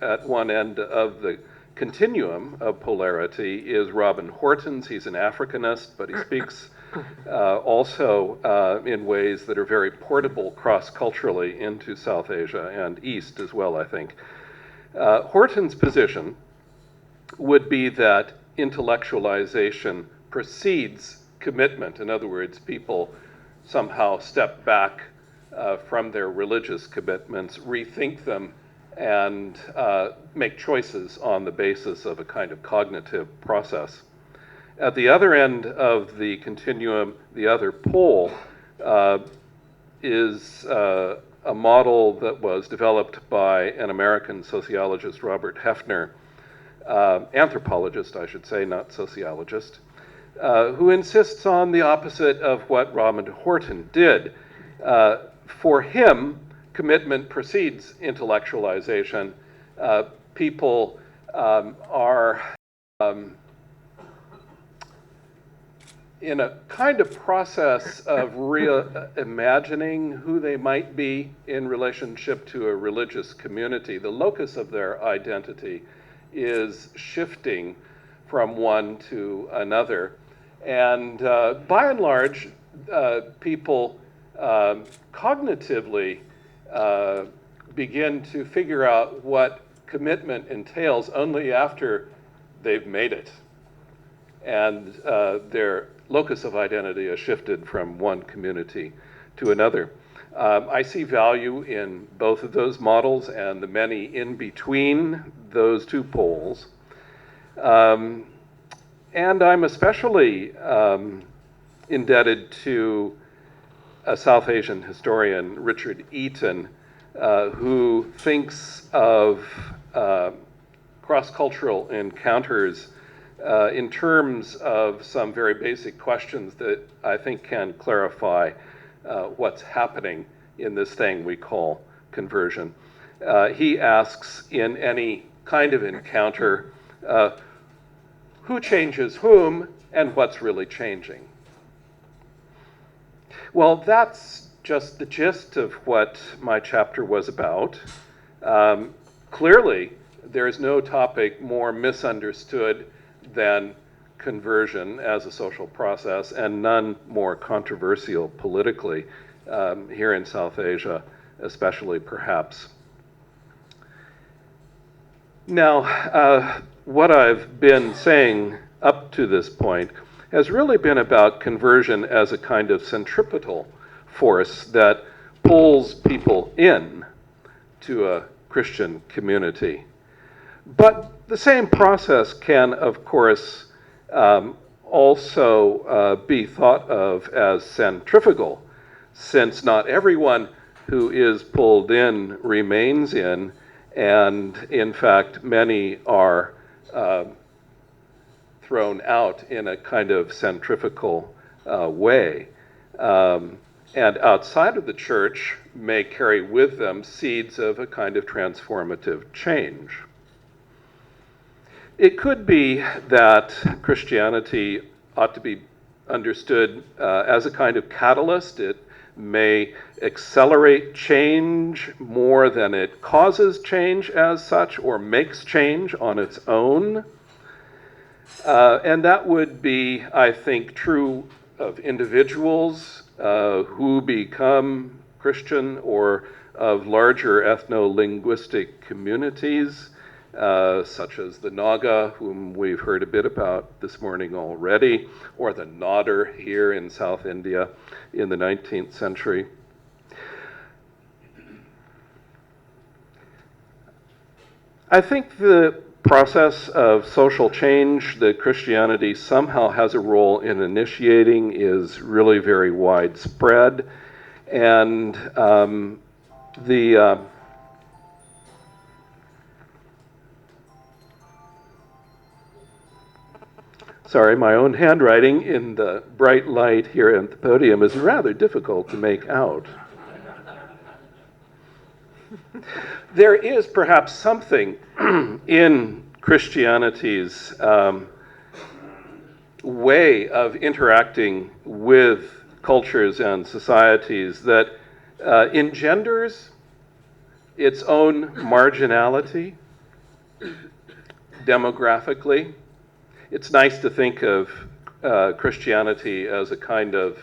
at one end of the continuum of polarity is Robin Horton's. He's an Africanist, but he speaks also in ways that are very portable cross-culturally into South Asia and East as well, I think. Horton's position would be that intellectualization precedes commitment. In other words, people somehow step back from their religious commitments, rethink them, and make choices on the basis of a kind of cognitive process. At the other end of the continuum, the other pole, is a model that was developed by an American sociologist, Robert Hefner, anthropologist, I should say, not sociologist, who insists on the opposite of what Robin Horton did. For him, commitment precedes intellectualization. People are in a kind of process of imagining who they might be in relationship to a religious community. The locus of their identity is shifting from one to another. And by and large, people cognitively begin to figure out what commitment entails only after they've made it. And their locus of identity is shifted from one community to another. I see value in both of those models and the many in between those two poles. And I'm especially indebted to a South Asian historian, Richard Eaton, who thinks of cross-cultural encounters in terms of some very basic questions that I think can clarify what's happening in this thing we call conversion. He asks, in any kind of encounter, who changes whom and what's really changing? Well, that's just the gist of what my chapter was about. Clearly, there is no topic more misunderstood than conversion as a social process, and none more controversial politically here in South Asia, especially perhaps. Now, what I've been saying up to this point has really been about conversion as a kind of centripetal force that pulls people in to a Christian community. But the same process can, of course, also be thought of as centrifugal, since not everyone who is pulled in remains in, and in fact, many are thrown out in a kind of centrifugal way. And outside of the church may carry with them seeds of a kind of transformative change. It could be that Christianity ought to be understood as a kind of catalyst. It may accelerate change more than it causes change as such, or makes change on its own. And that would be, I think, true of individuals who become Christian, or of larger ethno-linguistic communities, such as the Naga, whom we've heard a bit about this morning already, or the Nodder here in South India in the 19th century. I think the process of social change that Christianity somehow has a role in initiating is really very widespread, and sorry, my own handwriting in the bright light here at the podium is rather difficult to make out. There is perhaps something in Christianity's way of interacting with cultures and societies that engenders its own marginality demographically. It's nice to think of Christianity as a kind of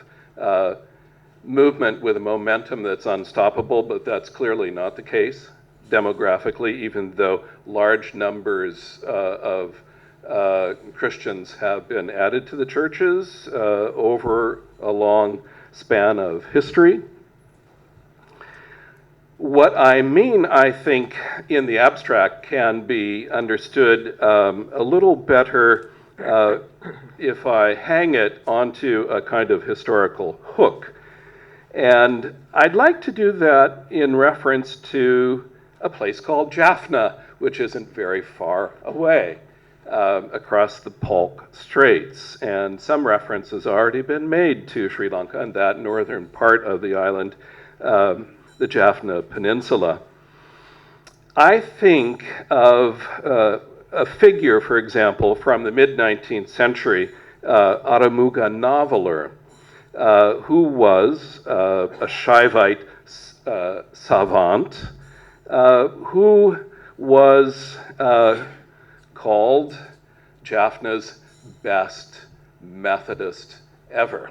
movement with a momentum that's unstoppable, but that's clearly not the case demographically, even though large numbers of Christians have been added to the churches over a long span of history. What I mean, I think, in the abstract can be understood a little better if I hang it onto a kind of historical hook. And I'd like to do that in reference to a place called Jaffna, which isn't very far away, across the Palk Straits. And some reference has already been made to Sri Lanka and that northern part of the island, the Jaffna Peninsula. I think of a figure, for example, from the mid-19th century, Aramuga Noveler, who was a Shaivite savant, who was called Jaffna's best Methodist ever.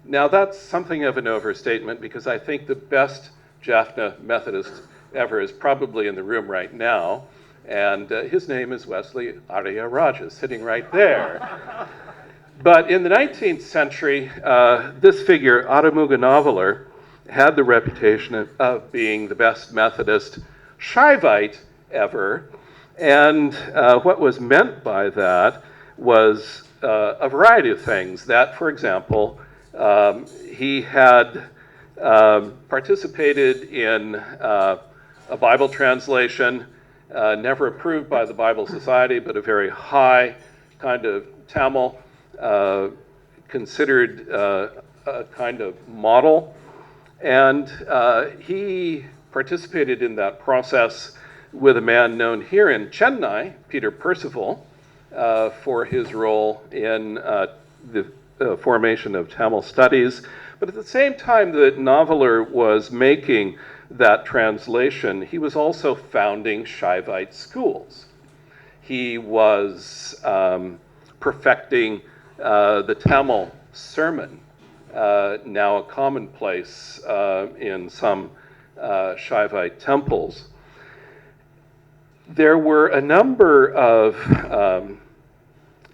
Now that's something of an overstatement, because I think the best Jaffna Methodist ever is probably in the room right now, and his name is Wesley Arya Raja, sitting right there. But in the 19th century, this figure, Aramuga Noveler, had the reputation of being the best Methodist Shivite ever. And what was meant by that was a variety of things. That, for example, he had participated in a Bible translation, never approved by the Bible Society, but a very high kind of Tamil, considered a kind of model. And he participated in that process with a man known here in Chennai, Peter Percival, for his role in the formation of Tamil studies. But at the same time that Noveler was making that translation, he was also founding Shaivite schools. He was perfecting the Tamil sermon, now a commonplace in some Shaivite temples. There were a number of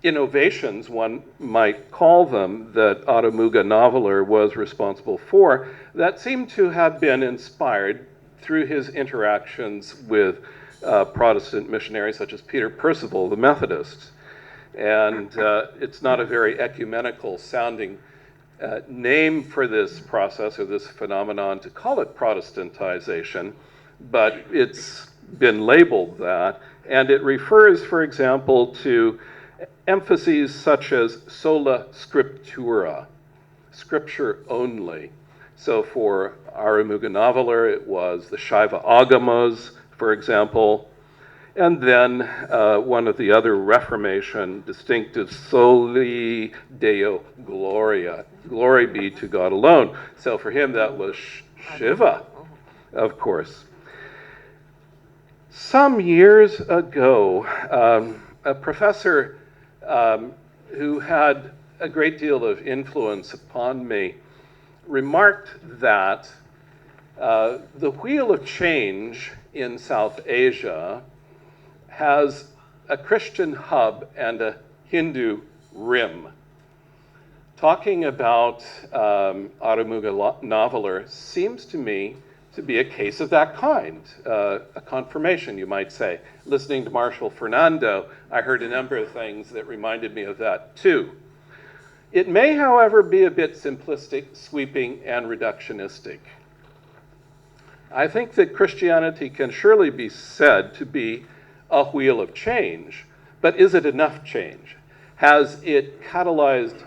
innovations, one might call them, that Attamuga Noveler was responsible for that seemed to have been inspired through his interactions with Protestant missionaries such as Peter Percival, the Methodists. And it's not a very ecumenical sounding name for this process or this phenomenon to call it Protestantization, but it's been labeled that. And it refers, for example, to emphases such as sola scriptura, scripture only. So for Attamuga Noveler, it was the Shaiva Agamas, for example. And then one of the other Reformation distinctives, soli Deo Gloria, glory be to God alone. So for him, that was Shiva, of course. Some years ago, a professor who had a great deal of influence upon me remarked that the wheel of change in South Asia has a Christian hub and a Hindu rim. Talking about Attamuga Noveler seems to me to be a case of that kind, a confirmation, you might say. Listening to Marshall Fernando, I heard a number of things that reminded me of that too. It may, however, be a bit simplistic, sweeping, and reductionistic. I think that Christianity can surely be said to be a wheel of change, but is it enough change? Has it catalyzed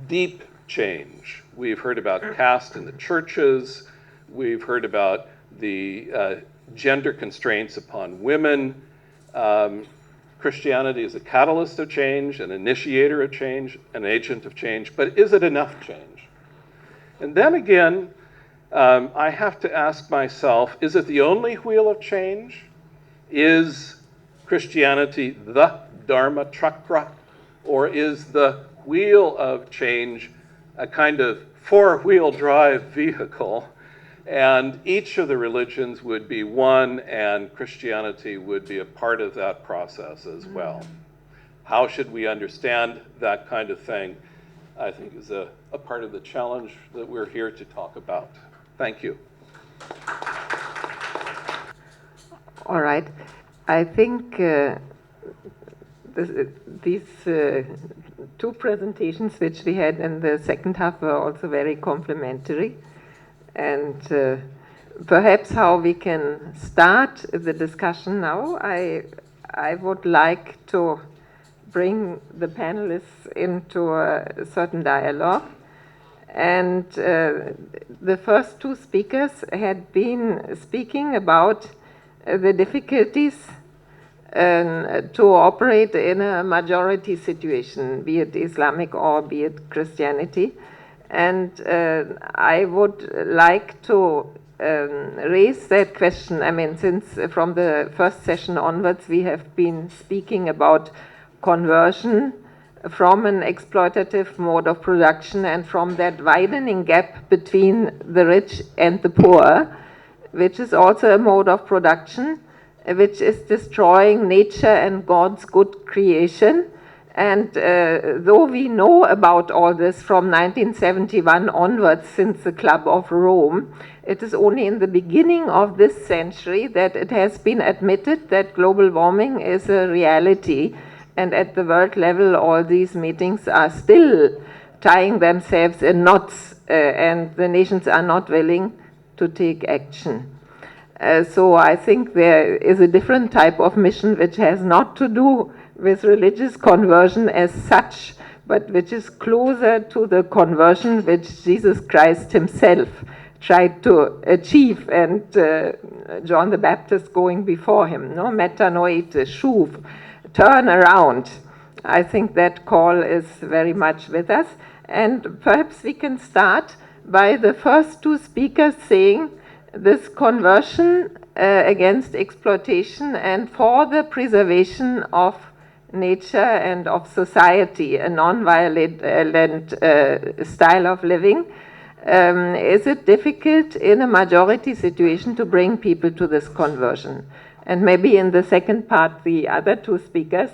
deep change? We've heard about caste in the churches. We've heard about the gender constraints upon women. Christianity is a catalyst of change, an initiator of change, an agent of change, but is it enough change? And then again, I have to ask myself, is it the only wheel of change? Is Christianity the Dharma Chakra, or is the wheel of change a kind of four-wheel drive vehicle? And each of the religions would be one, and Christianity would be a part of that process as well. How should we understand that kind of thing, I think, is a part of the challenge that we're here to talk about. Thank you. All right. I think these two presentations which we had in the second half were also very complementary. And perhaps how we can start the discussion now, I would like to bring the panelists into a certain dialogue. And the first two speakers had been speaking about the difficulties to operate in a majority situation, be it Islamic or be it Christianity. And I would like to raise that question. I mean, since from the first session onwards, we have been speaking about conversion from an exploitative mode of production and from that widening gap between the rich and the poor, which is also a mode of production, which is destroying nature and God's good creation, And though we know about all this from 1971 onwards, since the Club of Rome, it is only in the beginning of this century that it has been admitted that global warming is a reality. And at the world level, all these meetings are still tying themselves in knots, and the nations are not willing to take action. So I think there is a different type of mission which has not to do with religious conversion as such, but which is closer to the conversion which Jesus Christ himself tried to achieve, and John the Baptist going before him, no, metanoite, shuv, turn around. I think that call is very much with us, and perhaps we can start by the first two speakers saying this conversion against exploitation and for the preservation of nature and of society, a non-violent style of living. Is it difficult in a majority situation to bring people to this conversion? And maybe in the second part, the other two speakers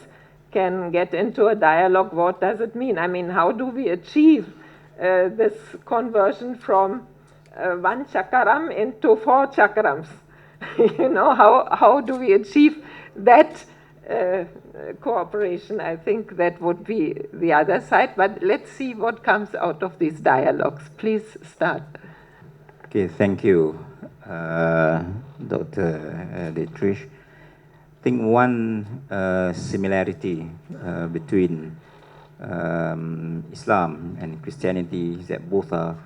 can get into a dialogue. What does it mean? I mean, how do we achieve this conversion from one chakaram into 4 chakrams? You know, how do we achieve that cooperation? I think that would be the other side, but let's see what comes out of these dialogues. Please start. Okay, thank you, Dr. Dietrich. I think one similarity between Islam and Christianity is that both are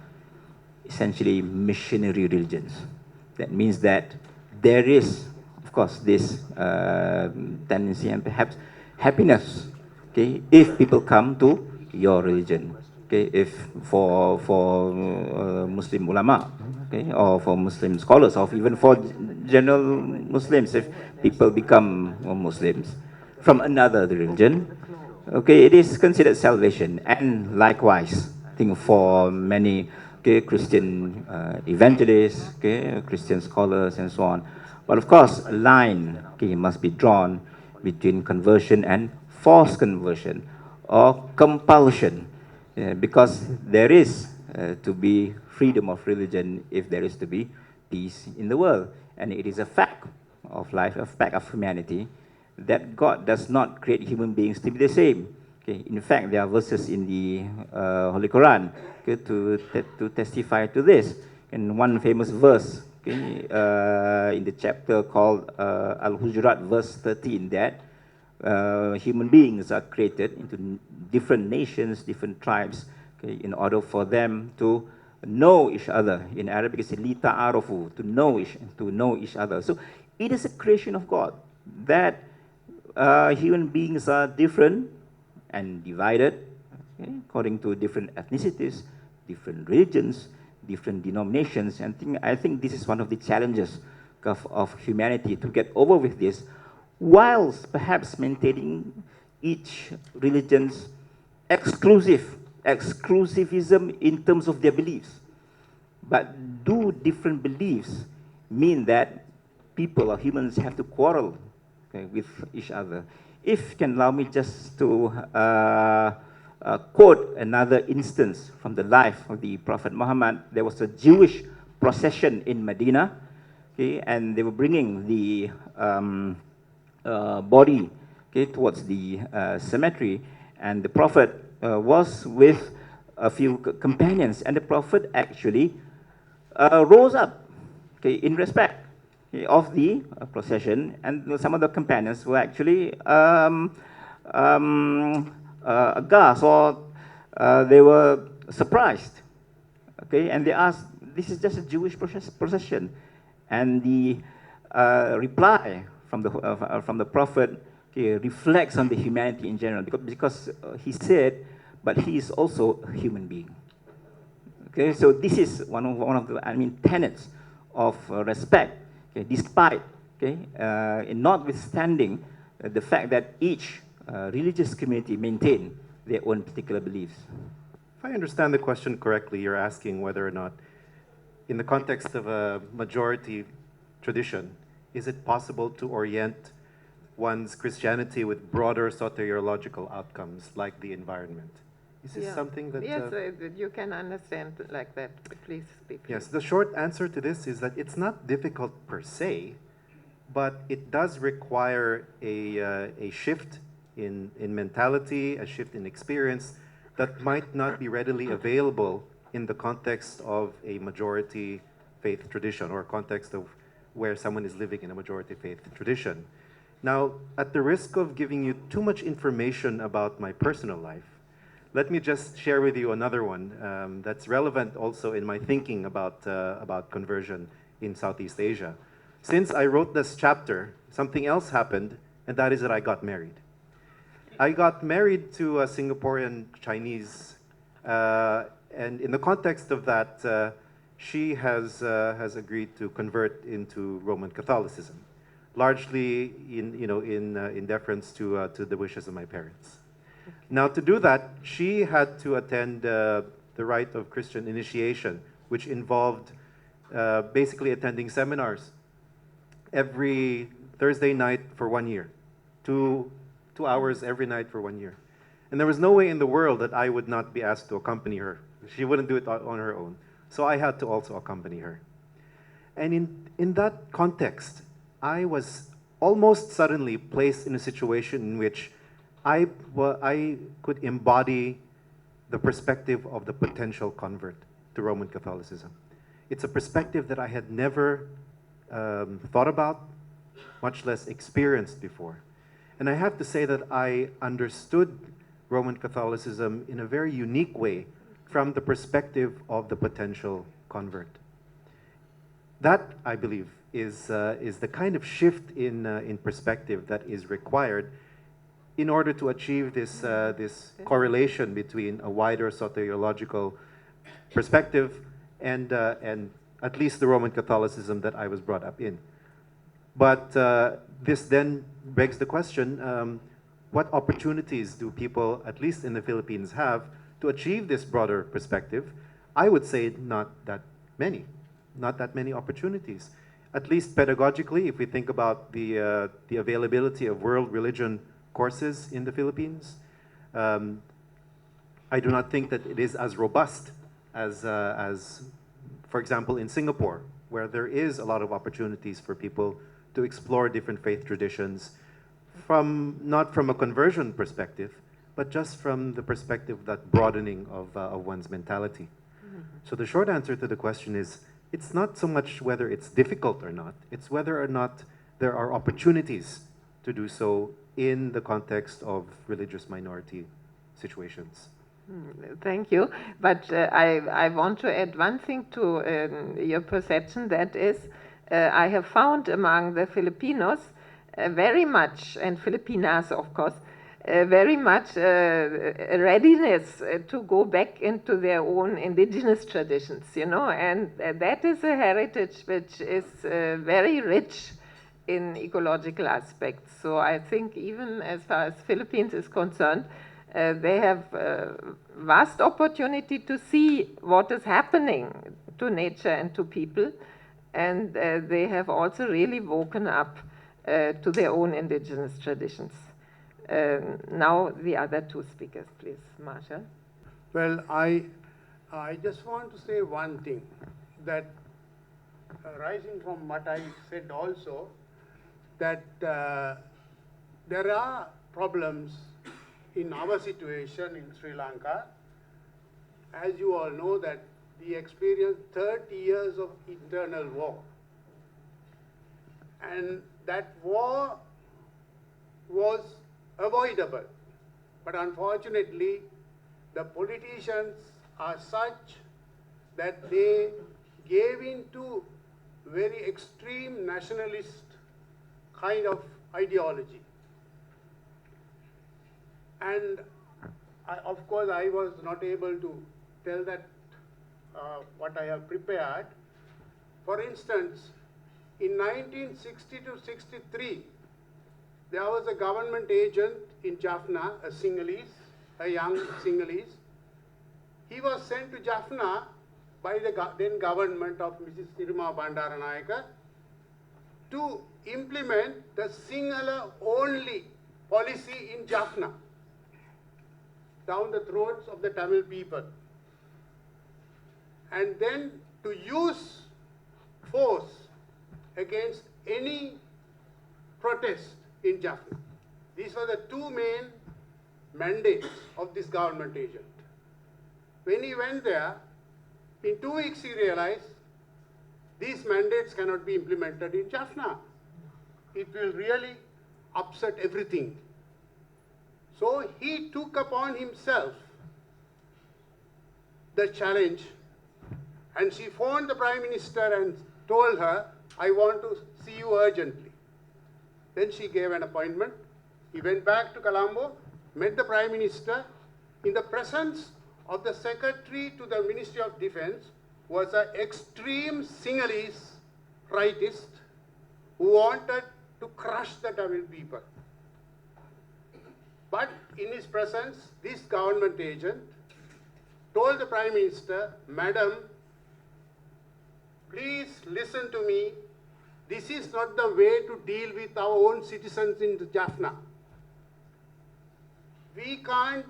essentially missionary religions. That means that there is, of course, this tendency and perhaps happiness, okay, if people come to your religion, okay, if for Muslim ulama, okay, or for Muslim scholars, or even for general Muslims, if people become Muslims from another religion, okay, it is considered salvation. And likewise, I think for many Christian evangelists, Christian scholars, and so on. But of course, a line must be drawn between conversion and forced conversion or compulsion, because there is to be freedom of religion if there is to be peace in the world. And it is a fact of life, a fact of humanity, that God does not create human beings to be the same. In fact, there are verses in the Holy Quran to testify to this. And one famous verse in the chapter called Al-Hujurat, verse 13, that human beings are created into different nations, different tribes, in order for them to know each other. In Arabic, it's li ta'arufu, to know each other. So it is a creation of God that human beings are different and divided, according to different ethnicities, different religions, different denominations. And I think this is one of the challenges of humanity, to get over with this, whilst perhaps maintaining each religion's exclusivism in terms of their beliefs. But do different beliefs mean that people or humans have to quarrel with each other? If you can allow me just to quote another instance from the life of the Prophet Muhammad. There was a Jewish procession in Medina, and they were bringing the body towards the cemetery, and the Prophet was with a few companions, and the Prophet actually rose up in respect of the procession, and some of the companions were actually aghast, or they were surprised, and they asked, this is just a Jewish procession, and the reply from the Prophet reflects on the humanity in general, because he said, but he is also a human being. So this is one of the tenets of respect. Despite, notwithstanding the fact that each religious community maintain their own particular beliefs. If I understand the question correctly, you're asking whether or not, in the context of a majority tradition, is it possible to orient one's Christianity with broader soteriological outcomes like the environment. Is this Yeah. something that... Yes, you can understand like that. Please speak. Yes, the short answer to this is that it's not difficult per se, but it does require a shift in mentality, a shift in experience that might not be readily available in the context of a majority faith tradition or context of where someone is living in a majority faith tradition. Now, at the risk of giving you too much information about my personal life, let me just share with you another one that's relevant also in my thinking about conversion in Southeast Asia. Since I wrote this chapter, something else happened, and that is that I got married. I got married to a Singaporean Chinese, and in the context of that, she has agreed to convert into Roman Catholicism, largely in deference to the wishes of my parents. Now, to do that, she had to attend the rite of Christian initiation, which involved basically attending seminars every Thursday night for 1 year, 2 hours every night for 1 year. And there was no way in the world that I would not be asked to accompany her. She wouldn't do it on her own. So I had to also accompany her. And in that context, I was almost suddenly placed in a situation in which I could embody the perspective of the potential convert to Roman Catholicism. It's a perspective that I had never thought about, much less experienced before. And I have to say that I understood Roman Catholicism in a very unique way from the perspective of the potential convert. That, I believe, is the kind of shift in perspective that is required in order to achieve this correlation between a wider soteriological perspective and at least the Roman Catholicism that I was brought up in. But this then begs the question, what opportunities do people, at least in the Philippines, have to achieve this broader perspective? I would say not that many opportunities. At least pedagogically, if we think about the availability of world religion courses in the Philippines, I do not think that it is as robust as, for example, in Singapore, where there is a lot of opportunities for people to explore different faith traditions, not from a conversion perspective, but just from the perspective of that broadening of one's mentality. Mm-hmm. So the short answer to the question is, it's not so much whether it's difficult or not, it's whether or not there are opportunities to do so in the context of religious minority situations. Thank you. But I want to add one thing to your perception, that is, I have found among the Filipinos very much, and Filipinas, of course, very much readiness to go back into their own indigenous traditions, and that is a heritage which is very rich in ecological aspects. So I think even as far as Philippines is concerned, they have vast opportunity to see what is happening to nature and to people, and they have also really woken up to their own indigenous traditions. Now the other two speakers, please. Marshall. Well, I just want to say one thing, that arising from what I said also, that there are problems in our situation in Sri Lanka. As you all know, that we experienced 30 years of internal war. And that war was avoidable. But unfortunately, the politicians are such that they gave in to very extreme nationalist kind of ideology. And of course, I was not able to tell that what I have prepared. For instance, in 1960 to 63, there was a government agent in Jaffna, a Sinhalese, a young Sinhalese. He was sent to Jaffna by the then government of Mrs. Sirima Bandaranayake to implement the Sinhala only policy in Jaffna down the throats of the Tamil people, and then to use force against any protest in Jaffna. These were the two main mandates of this government agent. When he went there, in 2 weeks he realized these mandates cannot be implemented in Jaffna. It will really upset everything. So he took upon himself the challenge, and she phoned the Prime Minister and told her, I want to see you urgently. Then she gave an appointment. He went back to Colombo, met the Prime Minister. In the presence of the Secretary to the Ministry of Defense was an extreme Sinhalese rightist who wanted to crush the Tamil people. But in his presence, this government agent told the Prime Minister, Madam, please listen to me. This is not the way to deal with our own citizens in Jaffna. We can't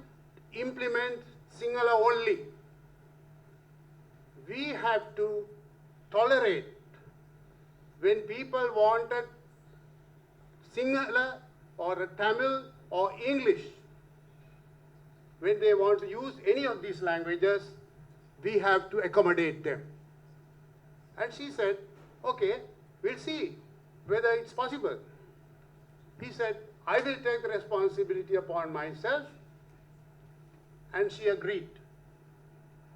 implement Sinhala only. We have to tolerate when people wanted Sinhala or Tamil or English. When they want to use any of these languages, we have to accommodate them. And she said, okay, we'll see whether it's possible. He said, I will take the responsibility upon myself. And she agreed.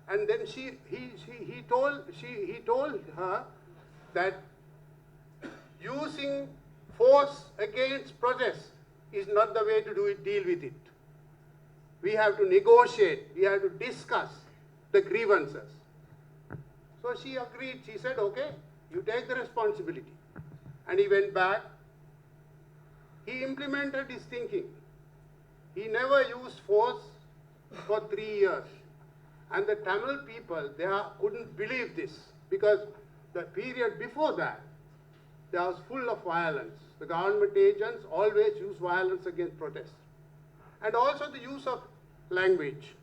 And then he told her that using force against protest is not the way to deal with it. We have to negotiate, we have to discuss the grievances. So she agreed, she said, okay, you take the responsibility. And he went back. He implemented his thinking. He never used force for 3 years. And the Tamil people, couldn't believe this, because the period before that, there was full of violence. The government agents always use violence against protests. And also the use of language.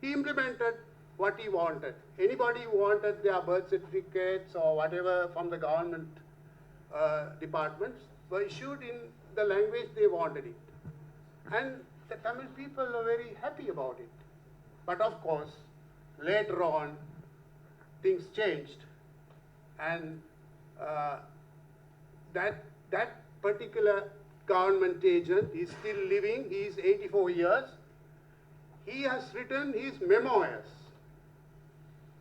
He implemented what he wanted. Anybody who wanted their birth certificates or whatever from the government departments were issued in the language they wanted it. And the Tamil people were very happy about it. But of course, later on, things changed. And that particular government agent is still living. He is 84 years. He has written his memoirs.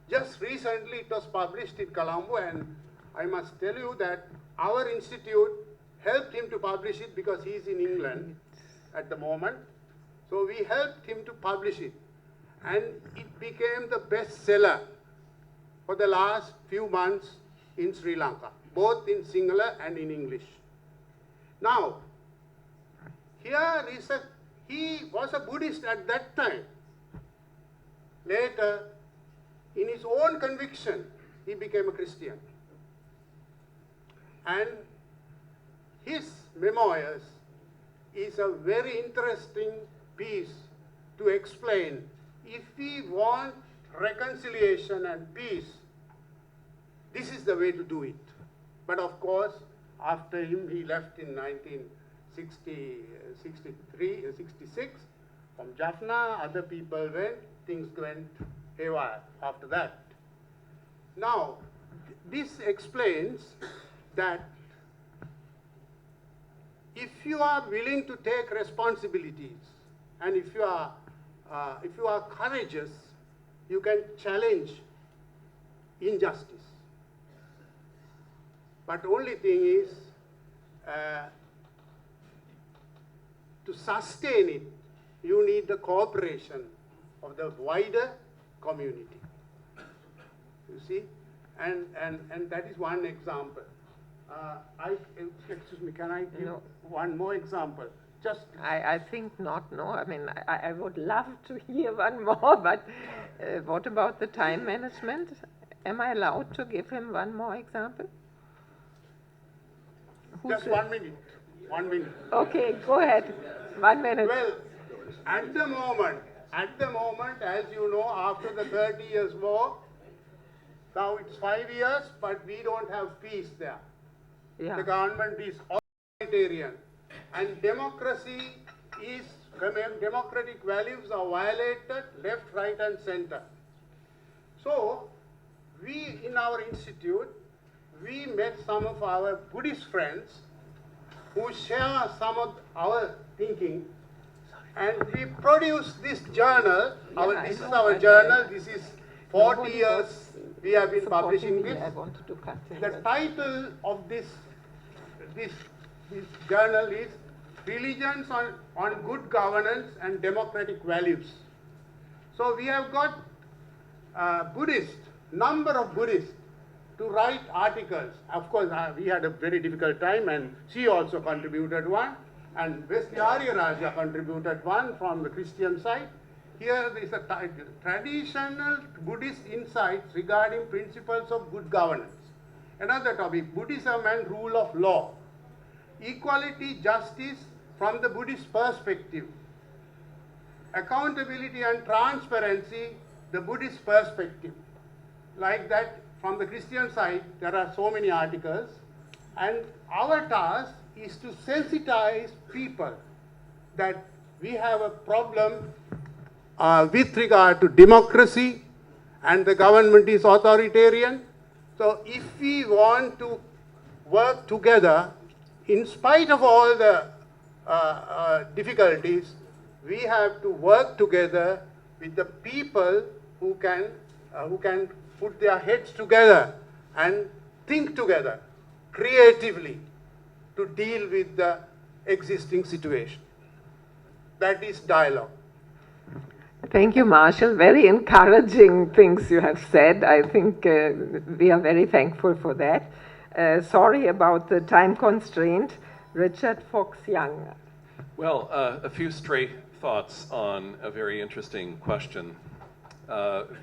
Just recently it was published in Colombo, and I must tell you that our institute helped him to publish it because he is in England at the moment. So we helped him to publish it. And it became the bestseller for the last few months in Sri Lanka, both in Sinhala and in English. Now, he was a Buddhist at that time. Later, in his own conviction, he became a Christian. And his memoirs is a very interesting piece to explain. If we want reconciliation and peace, this is the way to do it. But of course, after him, he left in 1966 from Jaffna. Other people went, things went haywire after that. Now, this explains that if you are willing to take responsibilities, and if you are courageous, you can challenge injustice. But the only thing is, to sustain it, you need the cooperation of the wider community. You see? And that is one example. Excuse me, can I give one more example? I think not, no. I mean, I would love to hear one more, but what about the time management? Am I allowed to give him one more example? Just 1 minute. 1 minute. Okay, go ahead. 1 minute. Well, at the moment, as you know, after the 30 years war, now it's 5 years, but we don't have peace there. Yeah. The government is authoritarian, and democratic values are violated left, right, and center. So, we in our institute, we met some of our Buddhist friends who share some of our thinking, and we produced this journal. This is our journal. This is 40 years we have been publishing this. I wanted to cut in. The title of this journal is Religions on Good Governance and Democratic Values. So we have got number of Buddhists to write articles. Of course, we had a very difficult time, and she also contributed one, and Wesley Aryaraja contributed one from the Christian side. Here is a title, Traditional Buddhist Insights Regarding Principles of Good Governance. Another topic, Buddhism and Rule of Law. Equality, Justice from the Buddhist Perspective. Accountability and Transparency, the Buddhist Perspective. Like that, from the Christian side, there are so many articles, and our task is to sensitize people that we have a problem with regard to democracy, and the government is authoritarian. So if we want to work together, in spite of all the difficulties, we have to work together with the people who can put their heads together and think together creatively to deal with the existing situation. That is dialogue. Thank you, Marshall. Very encouraging things you have said. I think we are very thankful for that. Sorry about the time constraint. Richard Fox Young. Well, a few stray thoughts on a very interesting question.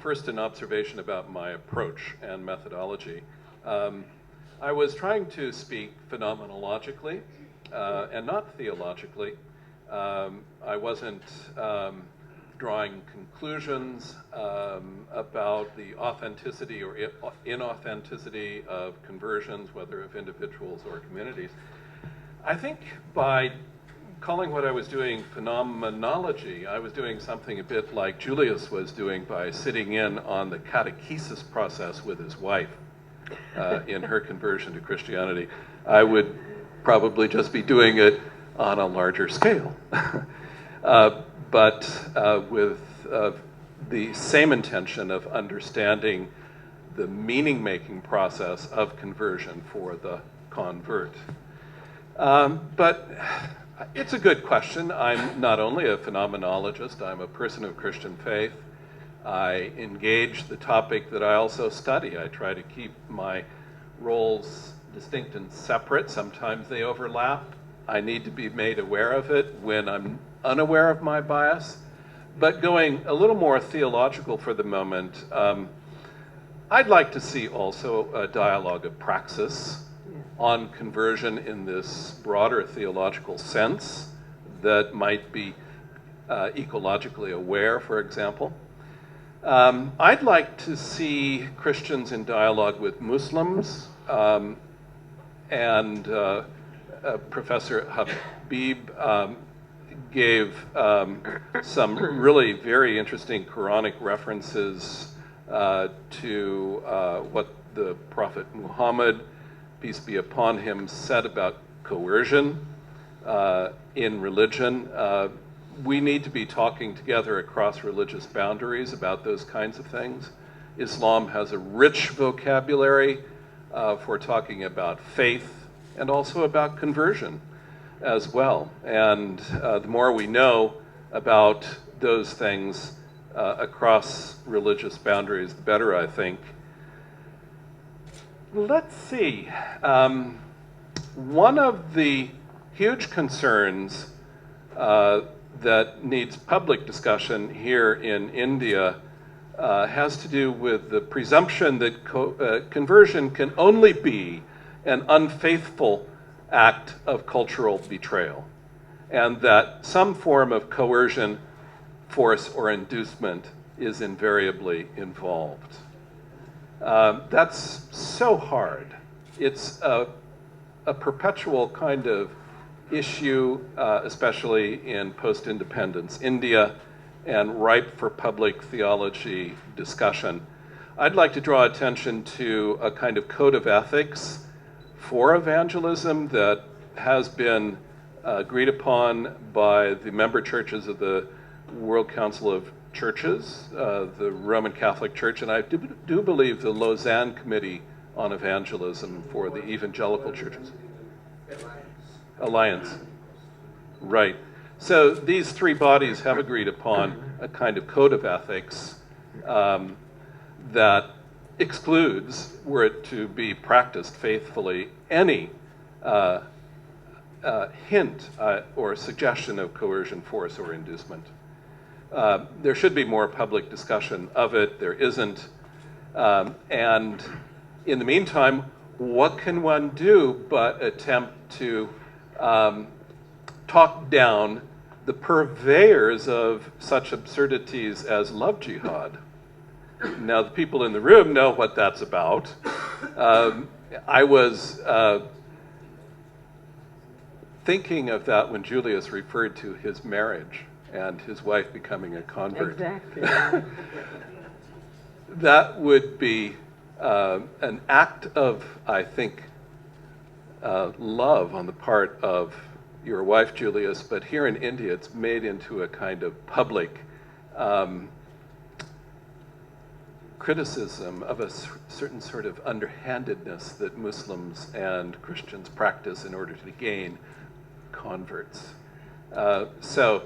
First, an observation about my approach and methodology. I was trying to speak phenomenologically and not theologically. I wasn't drawing conclusions about the authenticity or inauthenticity of conversions, whether of individuals or communities. I think by calling what I was doing phenomenology, I was doing something a bit like Julius was doing by sitting in on the catechesis process with his wife in her conversion to Christianity. I would probably just be doing it on a larger scale. But with the same intention of understanding the meaning-making process of conversion for the convert. But it's a good question. I'm not only a phenomenologist, I'm a person of Christian faith. I engage the topic that I also study. I try to keep my roles distinct and separate. Sometimes they overlap. I need to be made aware of it when I'm unaware of my bias. But going a little more theological for the moment, I'd like to see also a dialogue of praxis on conversion in this broader theological sense that might be ecologically aware, for example. I'd like to see Christians in dialogue with Muslims, and Professor Habib gave some really very interesting Quranic references to what the Prophet Muhammad, peace be upon him, said about coercion in religion. We need to be talking together across religious boundaries about those kinds of things. Islam has a rich vocabulary for talking about faith and also about conversion as well. And the more we know about those things across religious boundaries, the better, I think. Let's see. One of the huge concerns that needs public discussion here in India has to do with the presumption that conversion can only be an unfaithful act of cultural betrayal, and that some form of coercion, force, or inducement is invariably involved. That's so hard. It's a perpetual kind of issue, especially in post-independence India, and ripe for public theology discussion. I'd like to draw attention to a kind of code of ethics for evangelism that has been agreed upon by the member churches of the World Council of Churches, the Roman Catholic Church, and I do believe the Lausanne Committee on Evangelism for the evangelical churches. Alliance. Right. So these three bodies have agreed upon a kind of code of ethics that excludes, were it to be practiced faithfully, any hint or suggestion of coercion, force, or inducement. There should be more public discussion of it. There isn't. And in the meantime, what can one do but attempt to talk down the purveyors of such absurdities as love jihad? Now, the people in the room know what that's about. I was thinking of that when Julius referred to his marriage and his wife becoming a convert. Exactly. That would be an act of, I think, love on the part of your wife, Julius, but here in India, it's made into a kind of public criticism of a certain sort of underhandedness that Muslims and Christians practice in order to gain converts. So,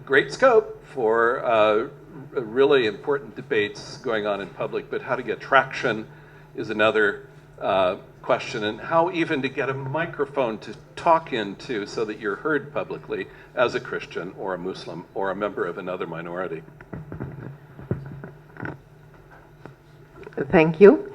great scope for really important debates going on in public, but how to get traction is another question, and how even to get a microphone to talk into so that you're heard publicly as a Christian or a Muslim or a member of another minority. Thank you.